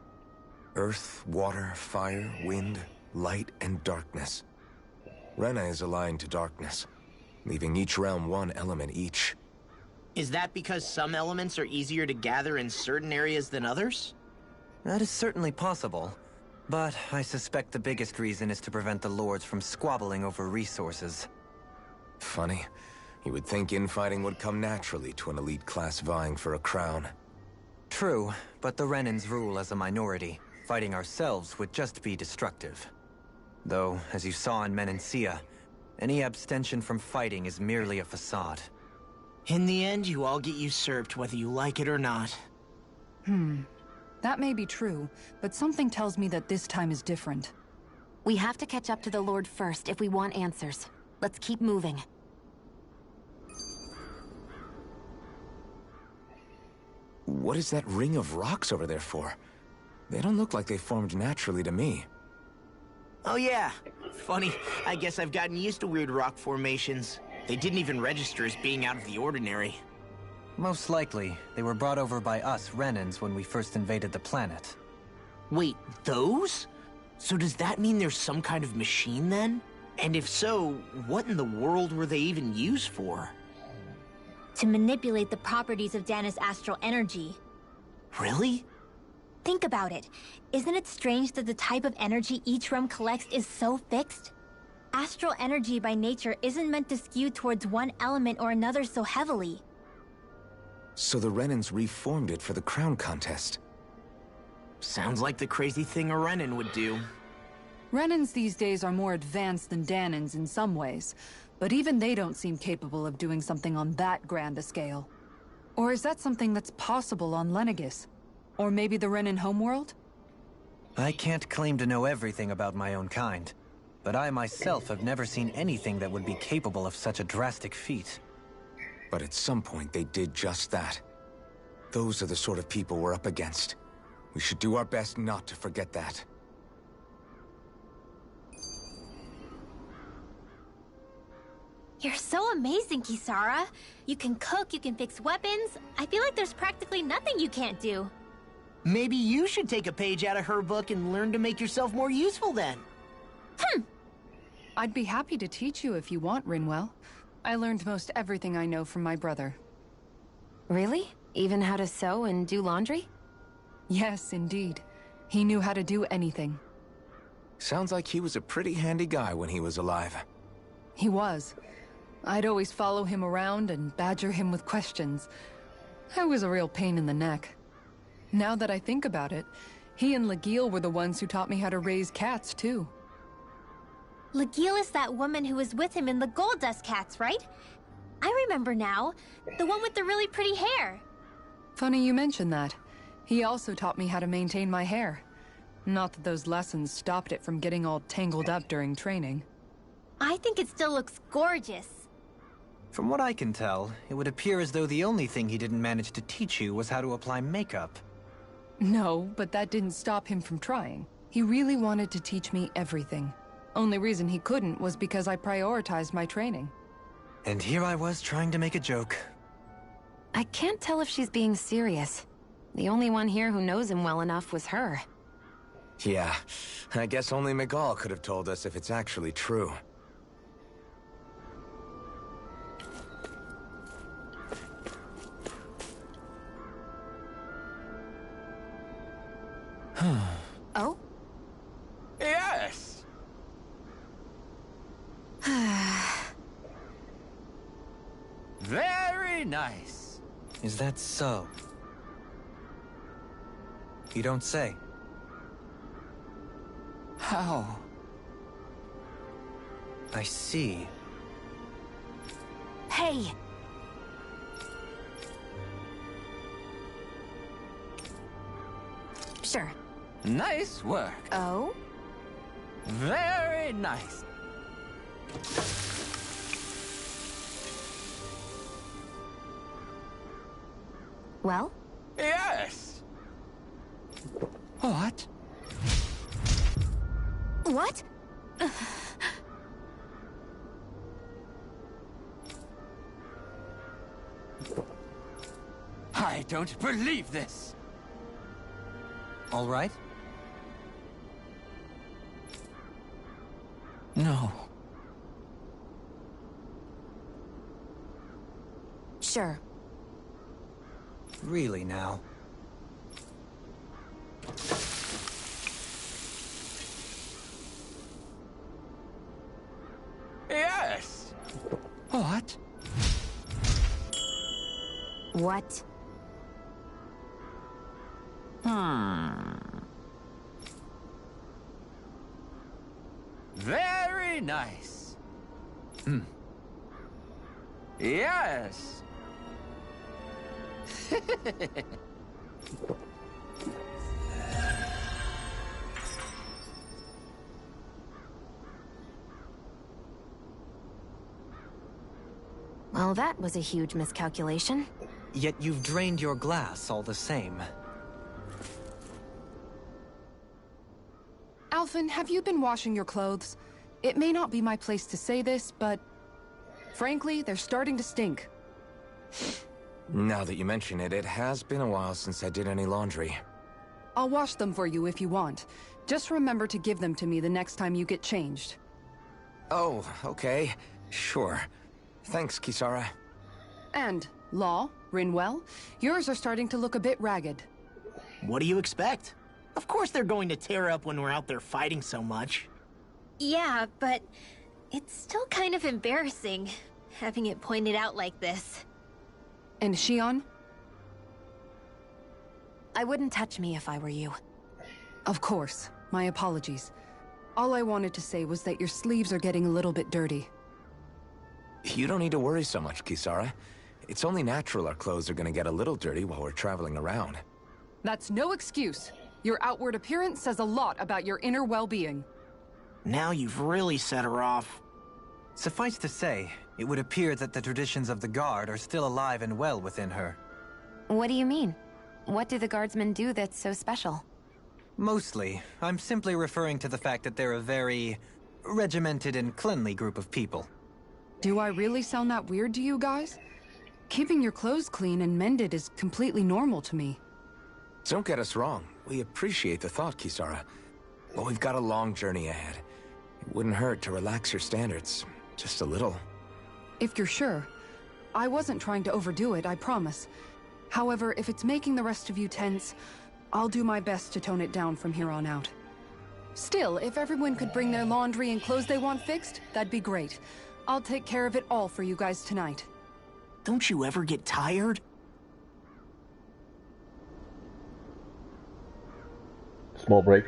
Speaker 2: Earth, water, fire, wind, light, and darkness. Rena is aligned to darkness, leaving each realm one element each.
Speaker 7: Is that because some elements are easier to gather in certain areas than others?
Speaker 5: That is certainly possible, but I suspect the biggest reason is to prevent the lords from squabbling over resources.
Speaker 2: Funny. You would think infighting would come naturally to an elite class vying for a crown.
Speaker 5: True, but the Renans rule as a minority. Fighting ourselves would just be destructive. Though, as you saw in Menancia, any abstention from fighting is merely a facade.
Speaker 7: In the end, you all get usurped whether you like it or not.
Speaker 6: That may be true, but something tells me that this time is different.
Speaker 3: We have to catch up to the Lord first if we want answers. Let's keep moving.
Speaker 2: What is that ring of rocks over there for? They don't look like they formed naturally to me.
Speaker 7: Oh yeah. Funny, I guess I've gotten used to weird rock formations. They didn't even register as being out of the ordinary.
Speaker 5: Most likely, they were brought over by us Renans when we first invaded the planet.
Speaker 7: Wait, those? So does that mean there's some kind of machine then? And if so, what in the world were they even used for?
Speaker 1: To manipulate the properties of Dana's astral energy.
Speaker 7: Really?
Speaker 1: Think about it. Isn't it strange that the type of energy each realm collects is so fixed? Astral energy by nature isn't meant to skew towards one element or another so heavily.
Speaker 2: So the Renans reformed it for the crown contest.
Speaker 7: Sounds like the crazy thing a Renan would do.
Speaker 6: Renans these days are more advanced than Danans in some ways, but even they don't seem capable of doing something on that grand a scale. Or is that something that's possible on Lenegis? Or maybe the Renan homeworld?
Speaker 5: I can't claim to know everything about my own kind, but I myself have never seen anything that would be capable of such a drastic feat.
Speaker 2: But at some point they did just that. Those are the sort of people we're up against. We should do our best not to forget that.
Speaker 1: You're so amazing, Kisara. You can cook, you can fix weapons. I feel like there's practically nothing you can't do.
Speaker 7: Maybe you should take a page out of her book and learn to make yourself more useful then.
Speaker 6: I'd be happy to teach you if you want, Rinwell. I learned most everything I know from my brother.
Speaker 3: Really? Even how to sew and do laundry?
Speaker 6: Yes, indeed. He knew how to do anything.
Speaker 2: Sounds like he was a pretty handy guy when he was alive.
Speaker 6: He was. I'd always follow him around and badger him with questions. I was a real pain in the neck. Now that I think about it, he and Legil were the ones who taught me how to raise cats, too.
Speaker 1: Legil is that woman who was with him in the Gold Dust Cats, right? I remember now. The one with the really pretty hair.
Speaker 6: Funny you mention that. He also taught me how to maintain my hair. Not that those lessons stopped it from getting all tangled up during training.
Speaker 1: I think it still looks gorgeous.
Speaker 5: From what I can tell, it would appear as though the only thing he didn't manage to teach you was how to apply makeup.
Speaker 6: No, but that didn't stop him from trying. He really wanted to teach me everything. Only reason he couldn't was because I prioritized my training.
Speaker 5: And here I was trying to make a joke.
Speaker 3: I can't tell if she's being serious. The only one here who knows him well enough was her.
Speaker 2: Yeah, I guess only Miguel could have told us if it's actually true.
Speaker 3: Oh?
Speaker 10: Yes! Very nice.
Speaker 5: Is that so? You don't say.
Speaker 10: How?
Speaker 5: I see.
Speaker 1: Hey! Sure.
Speaker 10: Nice work.
Speaker 3: Oh?
Speaker 10: Very nice.
Speaker 3: Well?
Speaker 10: Yes! What?
Speaker 1: What?
Speaker 10: I don't believe this.
Speaker 5: All right?
Speaker 10: No.
Speaker 3: Sure.
Speaker 5: Really now.
Speaker 10: Yes! What?
Speaker 3: What?
Speaker 10: Very nice. Yes!
Speaker 3: Well, that was a huge miscalculation.
Speaker 5: Yet you've drained your glass all the same.
Speaker 6: Alphen, have you been washing your clothes? It may not be my place to say this, but... frankly, they're starting to stink.
Speaker 2: Now that you mention it, it has been a while since I did any laundry.
Speaker 6: I'll wash them for you if you want. Just remember to give them to me the next time you get changed.
Speaker 2: Oh, okay. Sure. Thanks, Kisara.
Speaker 6: And, Law, Rinwell, yours are starting to look a bit ragged.
Speaker 7: What do you expect? Of course they're going to tear up when we're out there fighting so much.
Speaker 1: Yeah, but it's still kind of embarrassing, having it pointed out like this.
Speaker 6: And Shion?
Speaker 3: I wouldn't touch me if I were you.
Speaker 6: Of course. My apologies. All I wanted to say was that your sleeves are getting a little bit dirty.
Speaker 2: You don't need to worry so much, Kisara. It's only natural our clothes are gonna get a little dirty while we're traveling around.
Speaker 6: That's no excuse. Your outward appearance says a lot about your inner well-being.
Speaker 7: Now you've really set her off.
Speaker 5: Suffice to say, it would appear that the traditions of the Guard are still alive and well within her.
Speaker 3: What do you mean? What do the guardsmen do that's so special?
Speaker 5: Mostly, I'm simply referring to the fact that they're a very regimented and cleanly group of people.
Speaker 6: Do I really sound that weird to you guys? Keeping your clothes clean and mended is completely normal to me.
Speaker 2: Don't get us wrong. We appreciate the thought, Kisara. But we've got a long journey ahead. It wouldn't hurt to relax your standards. Just a little.
Speaker 6: If you're sure. I wasn't trying to overdo it, I promise. However, if it's making the rest of you tense, I'll do my best to tone it down from here on out. Still, if everyone could bring their laundry and clothes they want fixed, that'd be great. I'll take care of it all for you guys tonight.
Speaker 7: Don't you ever get tired?
Speaker 11: Small break.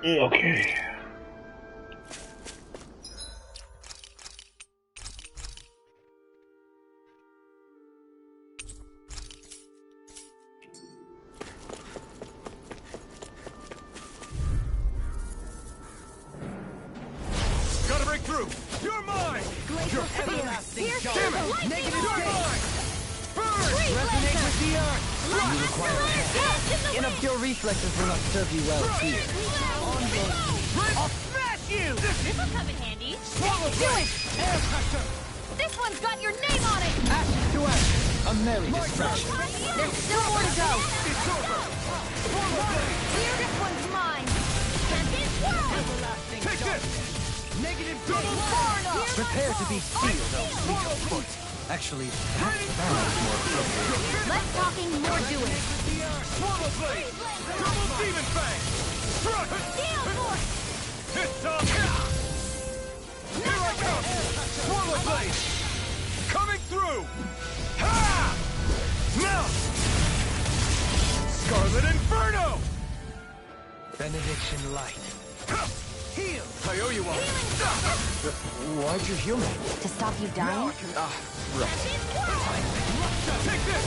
Speaker 11: Okay.
Speaker 10: Gotta break through! You're mine!
Speaker 9: Glacial Spear! Here's
Speaker 10: Damn it!
Speaker 9: Lightning
Speaker 10: You're
Speaker 9: Orb!
Speaker 10: mine! Burn!
Speaker 5: Resonate with the earth!
Speaker 9: You require
Speaker 5: Your reflexes will not serve you well here.
Speaker 9: I'll smash you!
Speaker 1: This'll come in handy.
Speaker 9: Do it!
Speaker 10: Air pressure!
Speaker 1: This one's got your name on it!
Speaker 5: Ashes to ashes. A merry distraction.
Speaker 1: There's still more to go!
Speaker 10: It's over!
Speaker 1: Clear, this one's mine! Tempest Whirl!
Speaker 10: Take this!
Speaker 9: Negative
Speaker 10: Double burn!
Speaker 5: Prepare to be sealed, Elfie, of course. Actually, perhaps that is more appropriate.
Speaker 1: Less talking, more doing.
Speaker 10: Swallow blade! Double demon fang! Struck!
Speaker 1: Gale Force!
Speaker 10: It's up! Here I come! Swallow blade! Coming through! Ha! Now! Scarlet Inferno!
Speaker 5: Benediction light.
Speaker 10: Heal! I owe you one.
Speaker 5: Why'd you heal me?
Speaker 1: To stop you dying?
Speaker 10: Take this!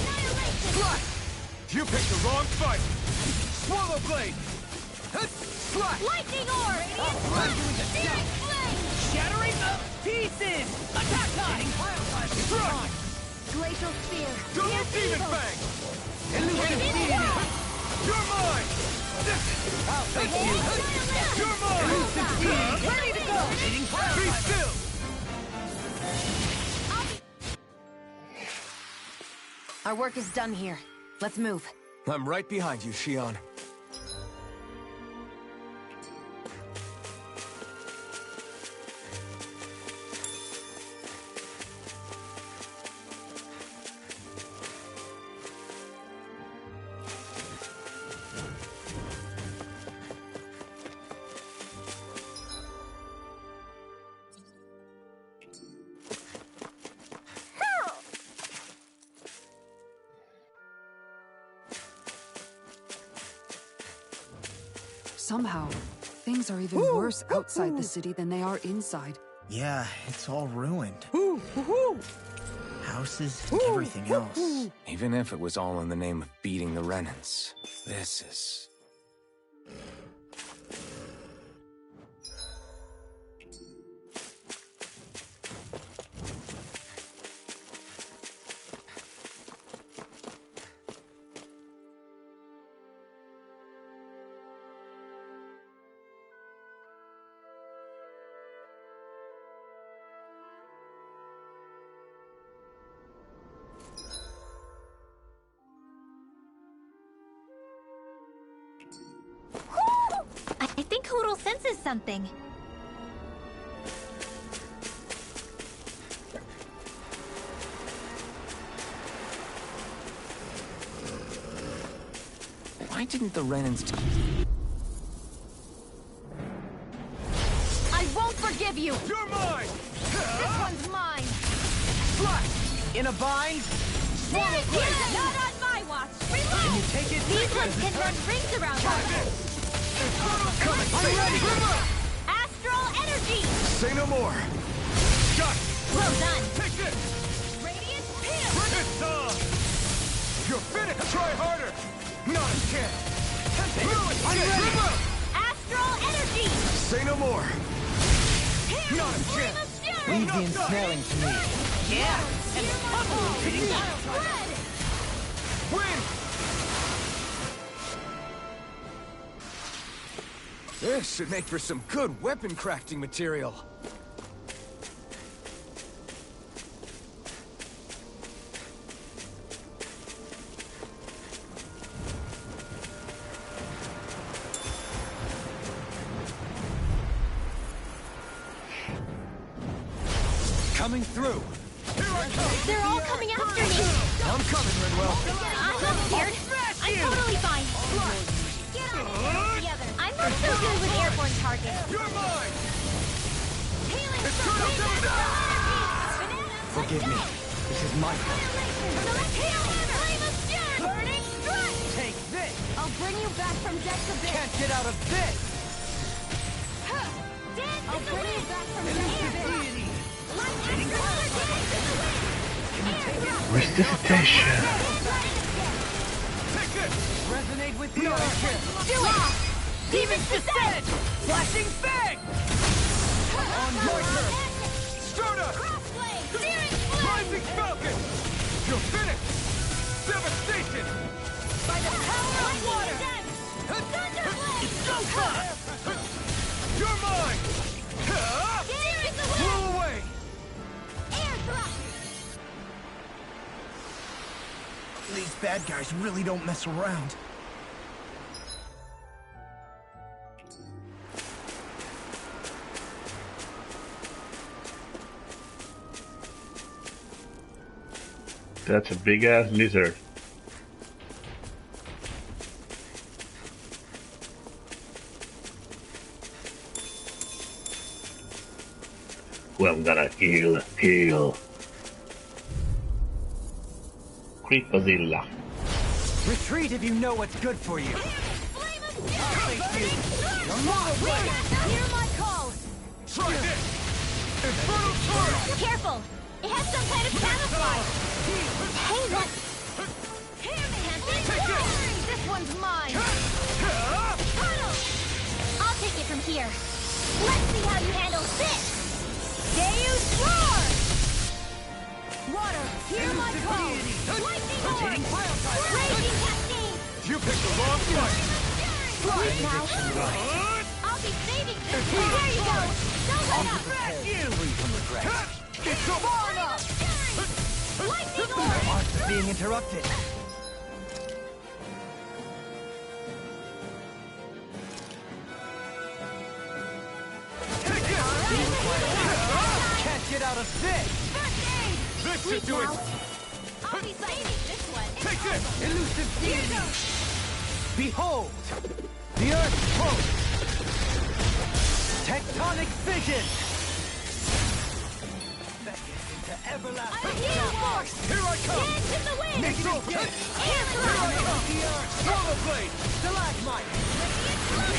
Speaker 10: Slash! You picked the wrong fight! Swallow blade! Slash!
Speaker 1: Lightning Orb! Radiant Flame!
Speaker 9: Shattering the pieces! Attack time!
Speaker 10: Struck!
Speaker 1: Glacial Spear!
Speaker 10: Double demon fang! You're mine!
Speaker 5: I'll face you.
Speaker 10: You're mine!
Speaker 9: Ready to go!
Speaker 10: Be still!
Speaker 3: Our work is done here. Let's move.
Speaker 2: I'm right behind you, Shion.
Speaker 6: Somehow, things are even worse outside the city than they are inside.
Speaker 7: Yeah, it's all ruined. Houses and everything else.
Speaker 2: Even if it was all in the name of beating the Renans, this is...
Speaker 1: I think Hoodle senses something.
Speaker 2: Why didn't the Renans...
Speaker 3: I won't forgive you!
Speaker 10: You're mine!
Speaker 3: This one's mine!
Speaker 10: Slash!
Speaker 5: In a bind?
Speaker 1: Swallow Blade! Not on my watch!
Speaker 5: Can you take it?
Speaker 1: These ones can run rings around us!
Speaker 10: I'm ready!
Speaker 1: Astral Energy!
Speaker 10: Say no more! Got it!
Speaker 1: Well done!
Speaker 10: Take this!
Speaker 1: Radiant Pim!
Speaker 10: It's on! You're finished! Try harder! Not a chance!
Speaker 1: I'm ready! Astral Energy!
Speaker 10: Say no more! Not a chance!
Speaker 5: Leave the ensnaring to me.
Speaker 9: Yeah! And the puzzle is hitting
Speaker 1: Red!
Speaker 10: Win!
Speaker 2: This should make for some good weapon crafting material.
Speaker 4: Coming through.
Speaker 1: They're all coming after me!
Speaker 2: I'm coming, Ridwell.
Speaker 1: I'm not scared. I'm totally fine. Get on it. Together. I'm not so good with airborne targets.
Speaker 10: You're mine!
Speaker 1: Healing
Speaker 10: It's turn up to the
Speaker 5: Forgive me. This is my fault.
Speaker 1: Burning strike!
Speaker 5: Take this!
Speaker 3: I'll bring you back from depths abyss!
Speaker 5: Can't get out of this!
Speaker 9: I'll bring you back from deity.
Speaker 11: Resuscitation.
Speaker 9: Resonate with the earth. Do it! Demon's Descent! Flashing Fang! On your turn!
Speaker 10: Starter! Rising Falcon! You're finished! Devastation!
Speaker 9: By the power of water!
Speaker 10: It's go time! You're mine! Blow away!
Speaker 7: These bad guys really don't mess around.
Speaker 11: That's a big ass lizard. Who I'm gonna kill. Creepazilla.
Speaker 9: Retreat if you know what's good for you.
Speaker 1: Hear my call!
Speaker 10: Try this! Infernal Torrent!
Speaker 1: Careful! It has some kind of camouflage! Hey, look! This one's mine! I'll take it from here. Let's see how you handle this! Deus Roar! Water, hear my call! Lightning Orb! Raging Cascade!
Speaker 10: You picked the wrong fight!
Speaker 1: Wait now! I'll be saving this! There you go! Don't let up!
Speaker 10: It's so far enough!
Speaker 1: Lightning Orb!
Speaker 9: Art's being interrupted. Can't get out of this!
Speaker 10: This should do it!
Speaker 1: I'll be saving this one!
Speaker 10: Take this!
Speaker 9: Elusive deity! Behold! The Earth pulse! Tectonic fission! Beckon into everlasting
Speaker 1: Force!
Speaker 10: Here I come!
Speaker 1: Dance in the wind!
Speaker 10: It's over!
Speaker 1: Air
Speaker 10: Here I
Speaker 1: Thrust!
Speaker 10: come! Swallow Blade!
Speaker 9: Stalagmite!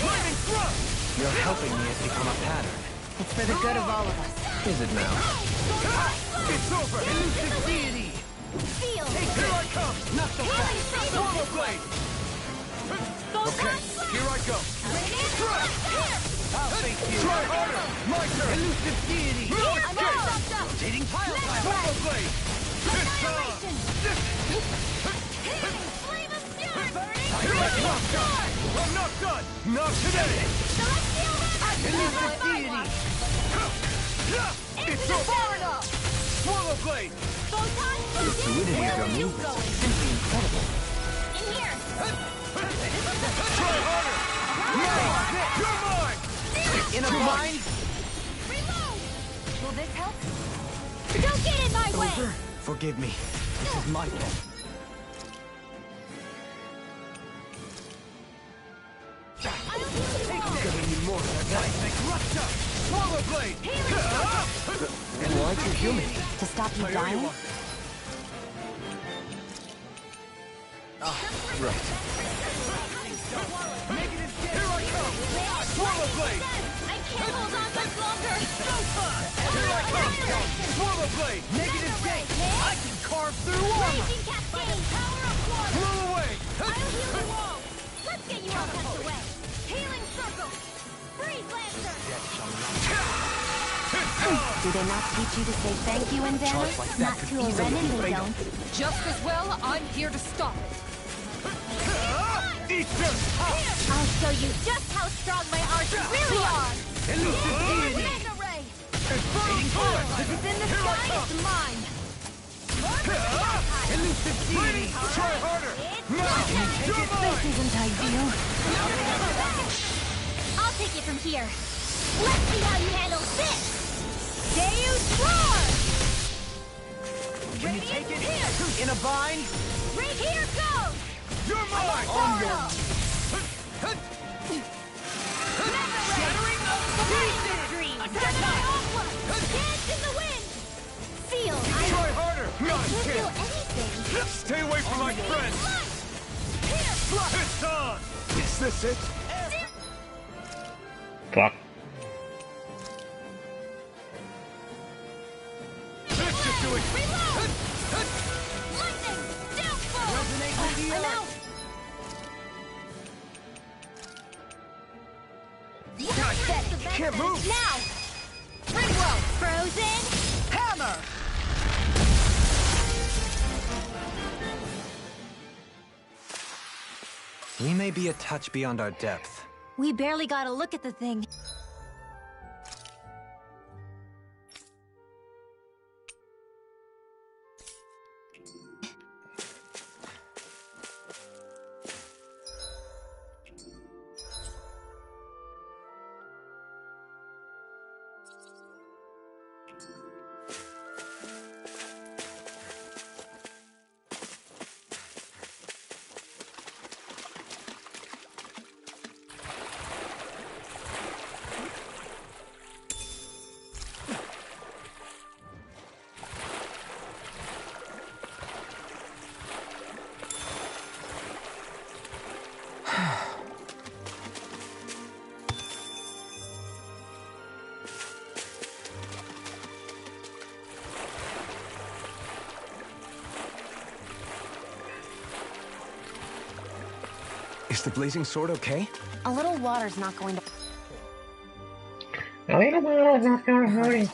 Speaker 10: Lightning Thrust!
Speaker 5: Your helping me has become a pattern.
Speaker 3: It's for the good of all of us.
Speaker 5: Is it now?
Speaker 10: It's over!
Speaker 9: Elusive deity!
Speaker 1: Feel!
Speaker 10: Here I come!
Speaker 9: Not so fast!
Speaker 10: Swallow Blade! Okay, here I go!
Speaker 9: I'll face you!
Speaker 10: Try harder! My turn!
Speaker 9: Elusive deity!
Speaker 10: No
Speaker 1: I'm
Speaker 10: escape!
Speaker 1: all wrapped up!
Speaker 9: Rotating pile driver!
Speaker 10: Swallow Blade!
Speaker 1: Annihilation! Healing! Flame of Fury! Burning!
Speaker 10: Here I come! I'm not done! Not today!
Speaker 1: Celestial Hammer!
Speaker 9: Elusive deity!
Speaker 10: It's so far enough! Swallow Blade!
Speaker 1: Photon!
Speaker 5: The fluidity of your movements is simply incredible.
Speaker 1: In here!
Speaker 10: Try harder! You're mine!
Speaker 9: In a bind?
Speaker 1: Reload! Will this help? Don't get in my way!
Speaker 5: Forgive me. This is my fault.
Speaker 10: Swallow Blade!
Speaker 5: And why'd you heal me?
Speaker 3: To stop you dying?
Speaker 5: Right.
Speaker 10: Here I come! Swallow Blade!
Speaker 1: I can't hold on much longer!
Speaker 10: Here I come! Swallow Blade!
Speaker 9: Negative gate! I can carve through armor!
Speaker 1: Raging Cascade! Power of water!
Speaker 10: Blow away!
Speaker 1: I'll heal the wall! Let's get you all tucked away! Healing Circle! Freeze Lancer!
Speaker 3: Do they not teach you to say thank you in Dana? Not to a Renin, they don't.
Speaker 6: Just as well, I'm here to stop it.
Speaker 10: Easter!
Speaker 1: I'll show you just how strong my arts really are!
Speaker 9: Elusive deity!
Speaker 1: Mega Ray!
Speaker 10: Infernal Torrent!
Speaker 1: If it's in the sky, it's mine!
Speaker 9: Elusive deity!
Speaker 10: Try harder! You're
Speaker 3: This
Speaker 10: mine!
Speaker 3: isn't ideal.
Speaker 1: I'll take it from here. Let's see how you handle this! Deus Roar!
Speaker 9: Can you take it? In a bind?
Speaker 1: Right here goes!
Speaker 10: You're mine!
Speaker 1: On your...
Speaker 9: Shattering of
Speaker 1: Dream! Dance in the wind! Feel!
Speaker 10: Try harder! Not a
Speaker 1: Can't feel
Speaker 10: chance!
Speaker 1: anything!
Speaker 10: Stay away from my friends! It's on! Is this it?
Speaker 11: Fuck.
Speaker 10: to it!
Speaker 9: Reload! Lightning! Downfall!
Speaker 10: Resonate with the
Speaker 9: I'm
Speaker 10: earth!
Speaker 9: out!
Speaker 10: Can't move!
Speaker 9: Now! Ringwell! Frozen! Hammer!
Speaker 5: We may be a touch beyond our depth.
Speaker 1: We barely got a look at the thing.
Speaker 2: Is the blazing sword okay?
Speaker 3: A little water's not going to...
Speaker 11: A little more is not gonna hurt it.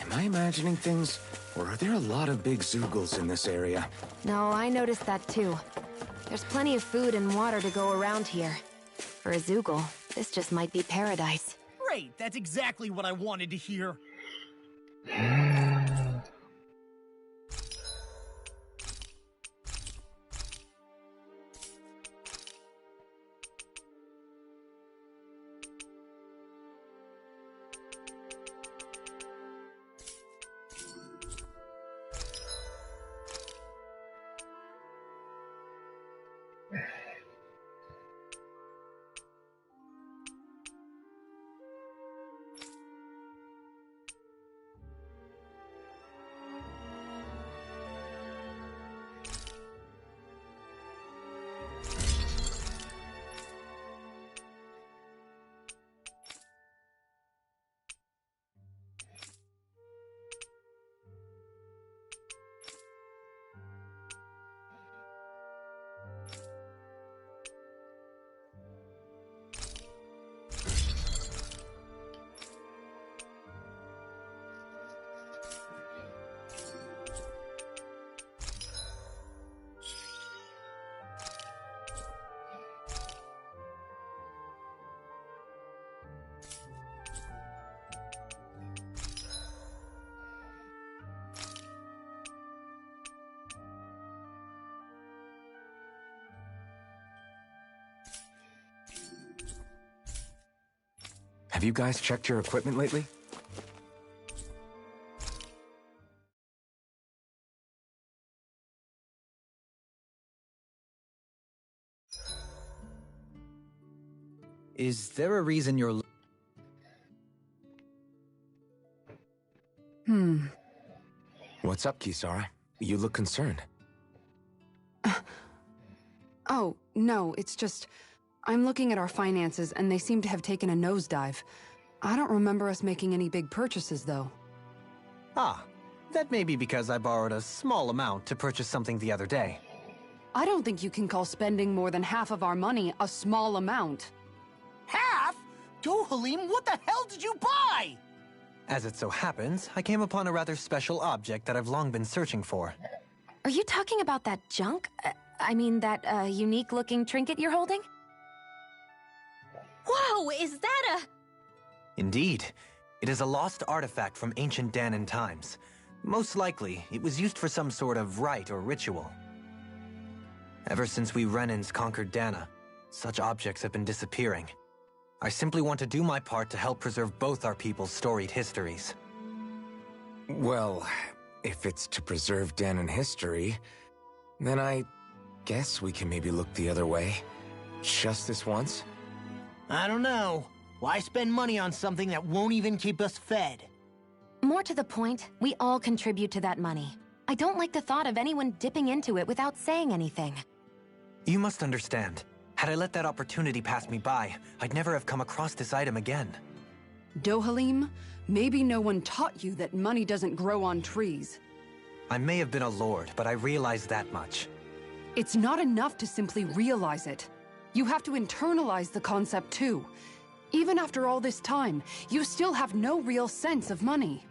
Speaker 2: Am I imagining things? Or are there a lot of big Zoogles in this area?
Speaker 3: No, I noticed that too. There's plenty of food and water to go around here. For a Zoogle, this just might be paradise.
Speaker 7: Great, that's exactly what I wanted to hear.
Speaker 2: Have you guys checked your equipment lately?
Speaker 5: Is there a reason you're...
Speaker 2: What's up, Kisara? You look concerned.
Speaker 6: Oh, no, it's just... I'm looking at our finances, and they seem to have taken a nosedive. I don't remember us making any big purchases, though.
Speaker 5: Ah, that may be because I borrowed a small amount to purchase something the other day.
Speaker 6: I don't think you can call spending more than half of our money a small amount.
Speaker 7: Half? Dohalim, what the hell did you buy?
Speaker 5: As it so happens, I came upon a rather special object that I've long been searching for.
Speaker 3: Are you talking about that junk? I mean, that unique-looking trinket you're holding?
Speaker 1: Whoa, is that a...
Speaker 5: Indeed. It is a lost artifact from ancient Danan times. Most likely, it was used for some sort of rite or ritual. Ever since we Renans conquered Dana, such objects have been disappearing. I simply want to do my part to help preserve both our people's storied histories.
Speaker 2: Well, if it's to preserve Danan history, then I guess we can maybe look the other way. Just this once?
Speaker 7: I don't know. Why spend money on something that won't even keep us fed?
Speaker 3: More to the point, we all contribute to that money. I don't like the thought of anyone dipping into it without saying anything.
Speaker 5: You must understand. Had I let that opportunity pass me by, I'd never have come across this item again.
Speaker 6: Dohalim, maybe no one taught you that money doesn't grow on trees.
Speaker 5: I may have been a lord, but I realize that much.
Speaker 6: It's not enough to simply realize it. You have to internalize the concept too. Even after all this time, you still have no real sense of money.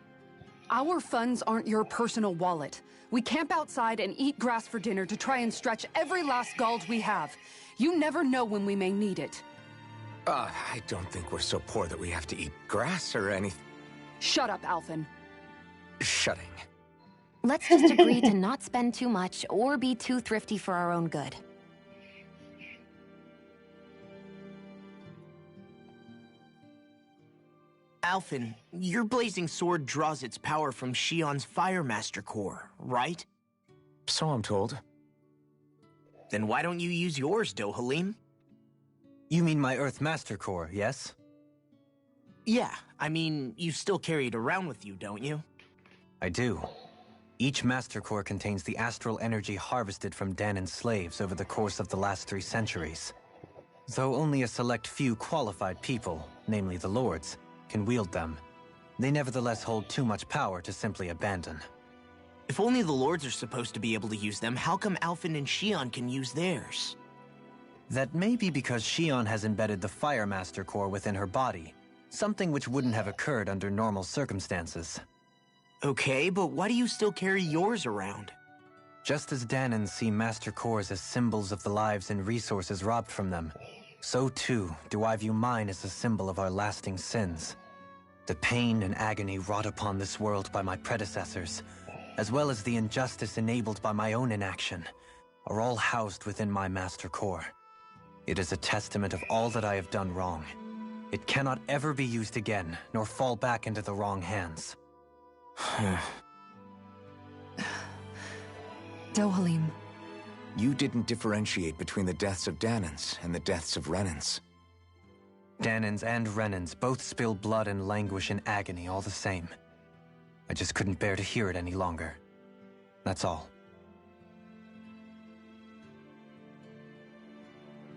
Speaker 6: Our funds aren't your personal wallet. We camp outside and eat grass for dinner to try and stretch every last gold we have. You never know when we may need it.
Speaker 2: I don't think we're so poor that we have to eat grass or anything.
Speaker 6: Shut up, Alphen.
Speaker 2: Shutting.
Speaker 3: Let's just agree to not spend too much or be too thrifty for our own good.
Speaker 7: Alphen, your blazing sword draws its power from Shion's Fire Master Core, right?
Speaker 2: So I'm told.
Speaker 7: Then why don't you use yours, Dohalim?
Speaker 5: You mean my Earth Master Core, yes?
Speaker 7: Yeah, I mean, you still carry it around with you, don't you?
Speaker 5: I do. Each Master Core contains the astral energy harvested from Danan's slaves over the course of the last 3 centuries. Though only a select few qualified people, namely the Lords, can wield them, they nevertheless hold too much power to simply abandon.
Speaker 7: If only the Lords are supposed to be able to use them, how come Alphen and Shion can use theirs?
Speaker 5: That may be because Shion has embedded the Fire Master Core within her body, something which wouldn't have occurred under normal circumstances.
Speaker 7: Okay, but why do you still carry yours around?
Speaker 5: Just as Danans see Master Cores as symbols of the lives and resources robbed from them, so too do I view mine as a symbol of our lasting sins. The pain and agony wrought upon this world by my predecessors, as well as the injustice enabled by my own inaction, are all housed within my Master Core. It is a testament of all that I have done wrong. It cannot ever be used again, nor fall back into the wrong hands.
Speaker 6: Dohalim.
Speaker 2: You didn't differentiate between the deaths of Danans and the deaths of Renans.
Speaker 5: Danans and Renans both spill blood and languish in agony all the same. I just couldn't bear to hear it any longer. That's all.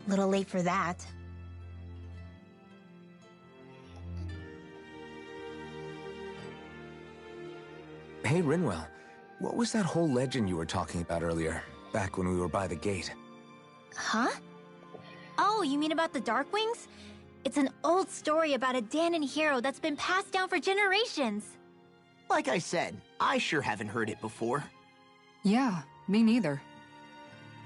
Speaker 1: Little late for that.
Speaker 2: Hey, Rinwell. What was that whole legend you were talking about earlier, back when we were by the gate?
Speaker 1: Huh? Oh, you mean about the Darkwings? It's an old story about a Danan hero that's been passed down for generations.
Speaker 7: Like I said, I sure haven't heard it before.
Speaker 6: Yeah, me neither.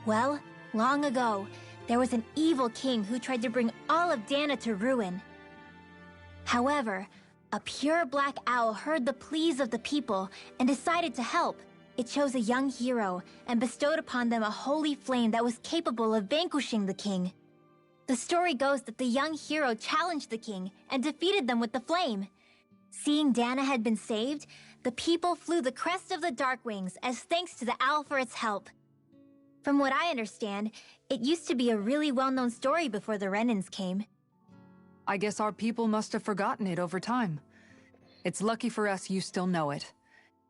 Speaker 1: Well, long ago, there was an evil king who tried to bring all of Dana to ruin. However, a pure black owl heard the pleas of the people and decided to help. It chose a young hero and bestowed upon them a holy flame that was capable of vanquishing the king. The story goes that the young hero challenged the king and defeated them with the flame. Seeing Dana had been saved, the people flew the crest of the Darkwings as thanks to the owl for its help. From what I understand, it used to be a really well-known story before the Renans came.
Speaker 6: I guess our people must have forgotten it over time. It's lucky for us you still know it.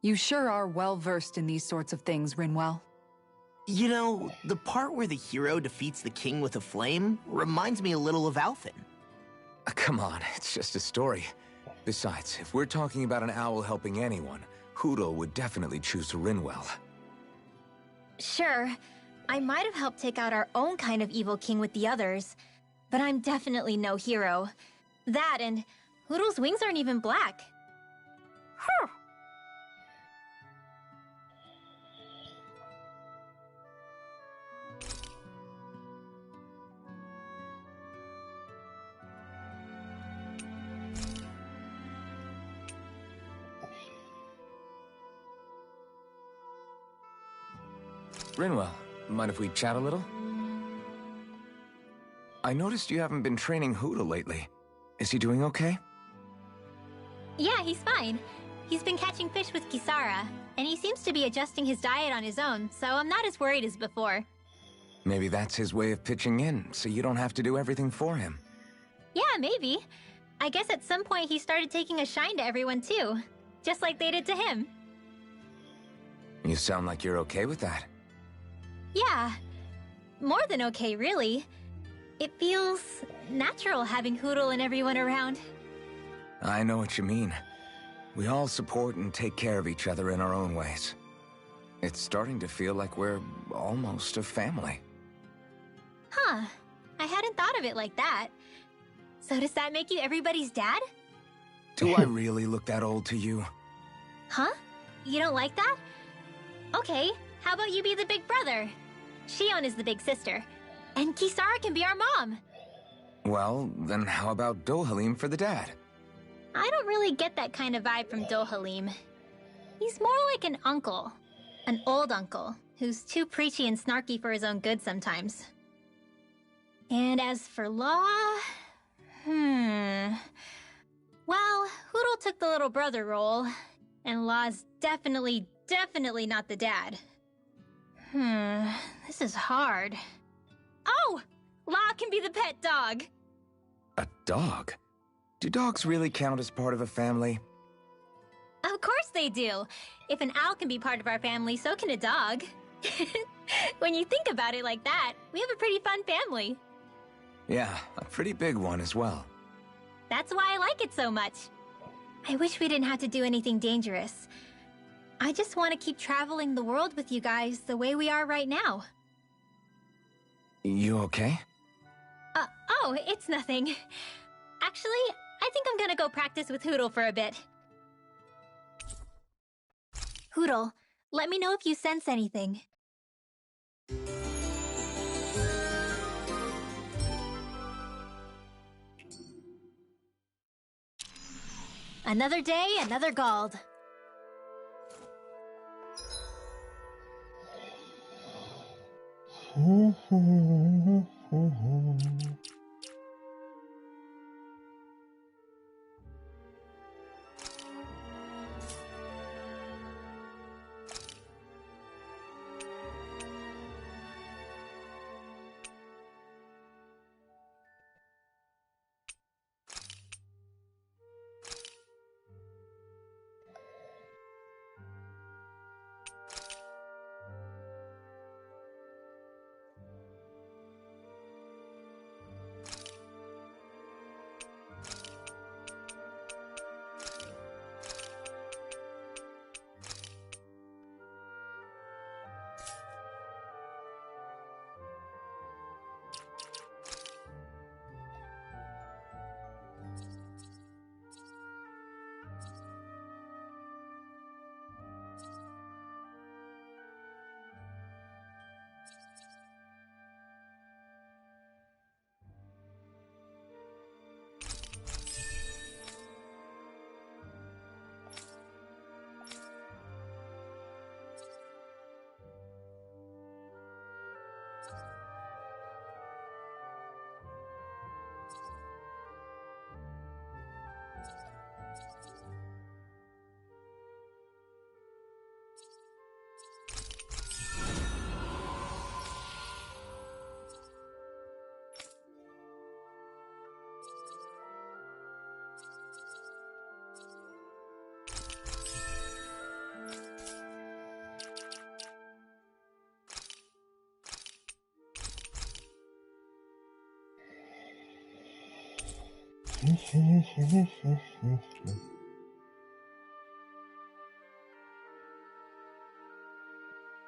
Speaker 6: You sure are well-versed in these sorts of things, Rinwell.
Speaker 7: You know, the part where the hero defeats the king with a flame reminds me a little of Alphen.
Speaker 2: Come on, it's just a story. Besides, if we're talking about an owl helping anyone, Hoodle would definitely choose Rinwell.
Speaker 1: Sure, I might have helped take out our own kind of evil king with the others, but I'm definitely no hero. That and Hoodle's wings aren't even black.
Speaker 2: Rinwell, mind if we chat a little? I noticed you haven't been training Hoodle lately. Is he doing okay?
Speaker 1: Yeah, he's fine. He's been catching fish with Kisara, and he seems to be adjusting his diet on his own, so I'm not as worried as before.
Speaker 2: Maybe that's his way of pitching in, so you don't have to do everything for him.
Speaker 1: Yeah, maybe. I guess at some point he started taking a shine to everyone too, just like they did to him.
Speaker 2: You sound like you're okay with that.
Speaker 1: Yeah. more than okay, really. It feels natural having Hootle and everyone around.
Speaker 2: I know what you mean. We all support and take care of each other in our own ways. It's starting to feel like we're almost a family.
Speaker 1: Huh. I hadn't thought of it like that. So does that make you everybody's dad?
Speaker 2: Do I really look that old to you?
Speaker 1: Huh? You don't like that? Okay, how about you be the big brother? Shion is the big sister. And Kisara can be our mom.
Speaker 2: Well, then how about Dohalim for the dad?
Speaker 1: I don't really get that kind of vibe from Dohalim. He's more like an uncle. An old uncle, who's too preachy and snarky for his own good sometimes. And as for Law... Well, Hootle took the little brother role, and Law's definitely not the dad. This is hard. Oh! Law can be the pet dog!
Speaker 2: A dog? Do dogs really count as part of a family?
Speaker 1: Of course they do! If an owl can be part of our family, so can a dog. When you think about it like that, we have a pretty fun family.
Speaker 2: Yeah, a pretty big one as well.
Speaker 1: That's why I like it so much. I wish we didn't have to do anything dangerous. I just want to keep traveling the world with you guys the way we are right now.
Speaker 2: You okay?
Speaker 1: Oh, it's nothing. Actually, I think I'm gonna go practice with Hootle for a bit. Hootle, let me know if you sense anything. Another day, another Gald.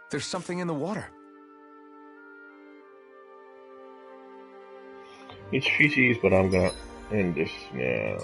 Speaker 2: There's something in the water.
Speaker 12: It's GG's, but I'm gonna end this now.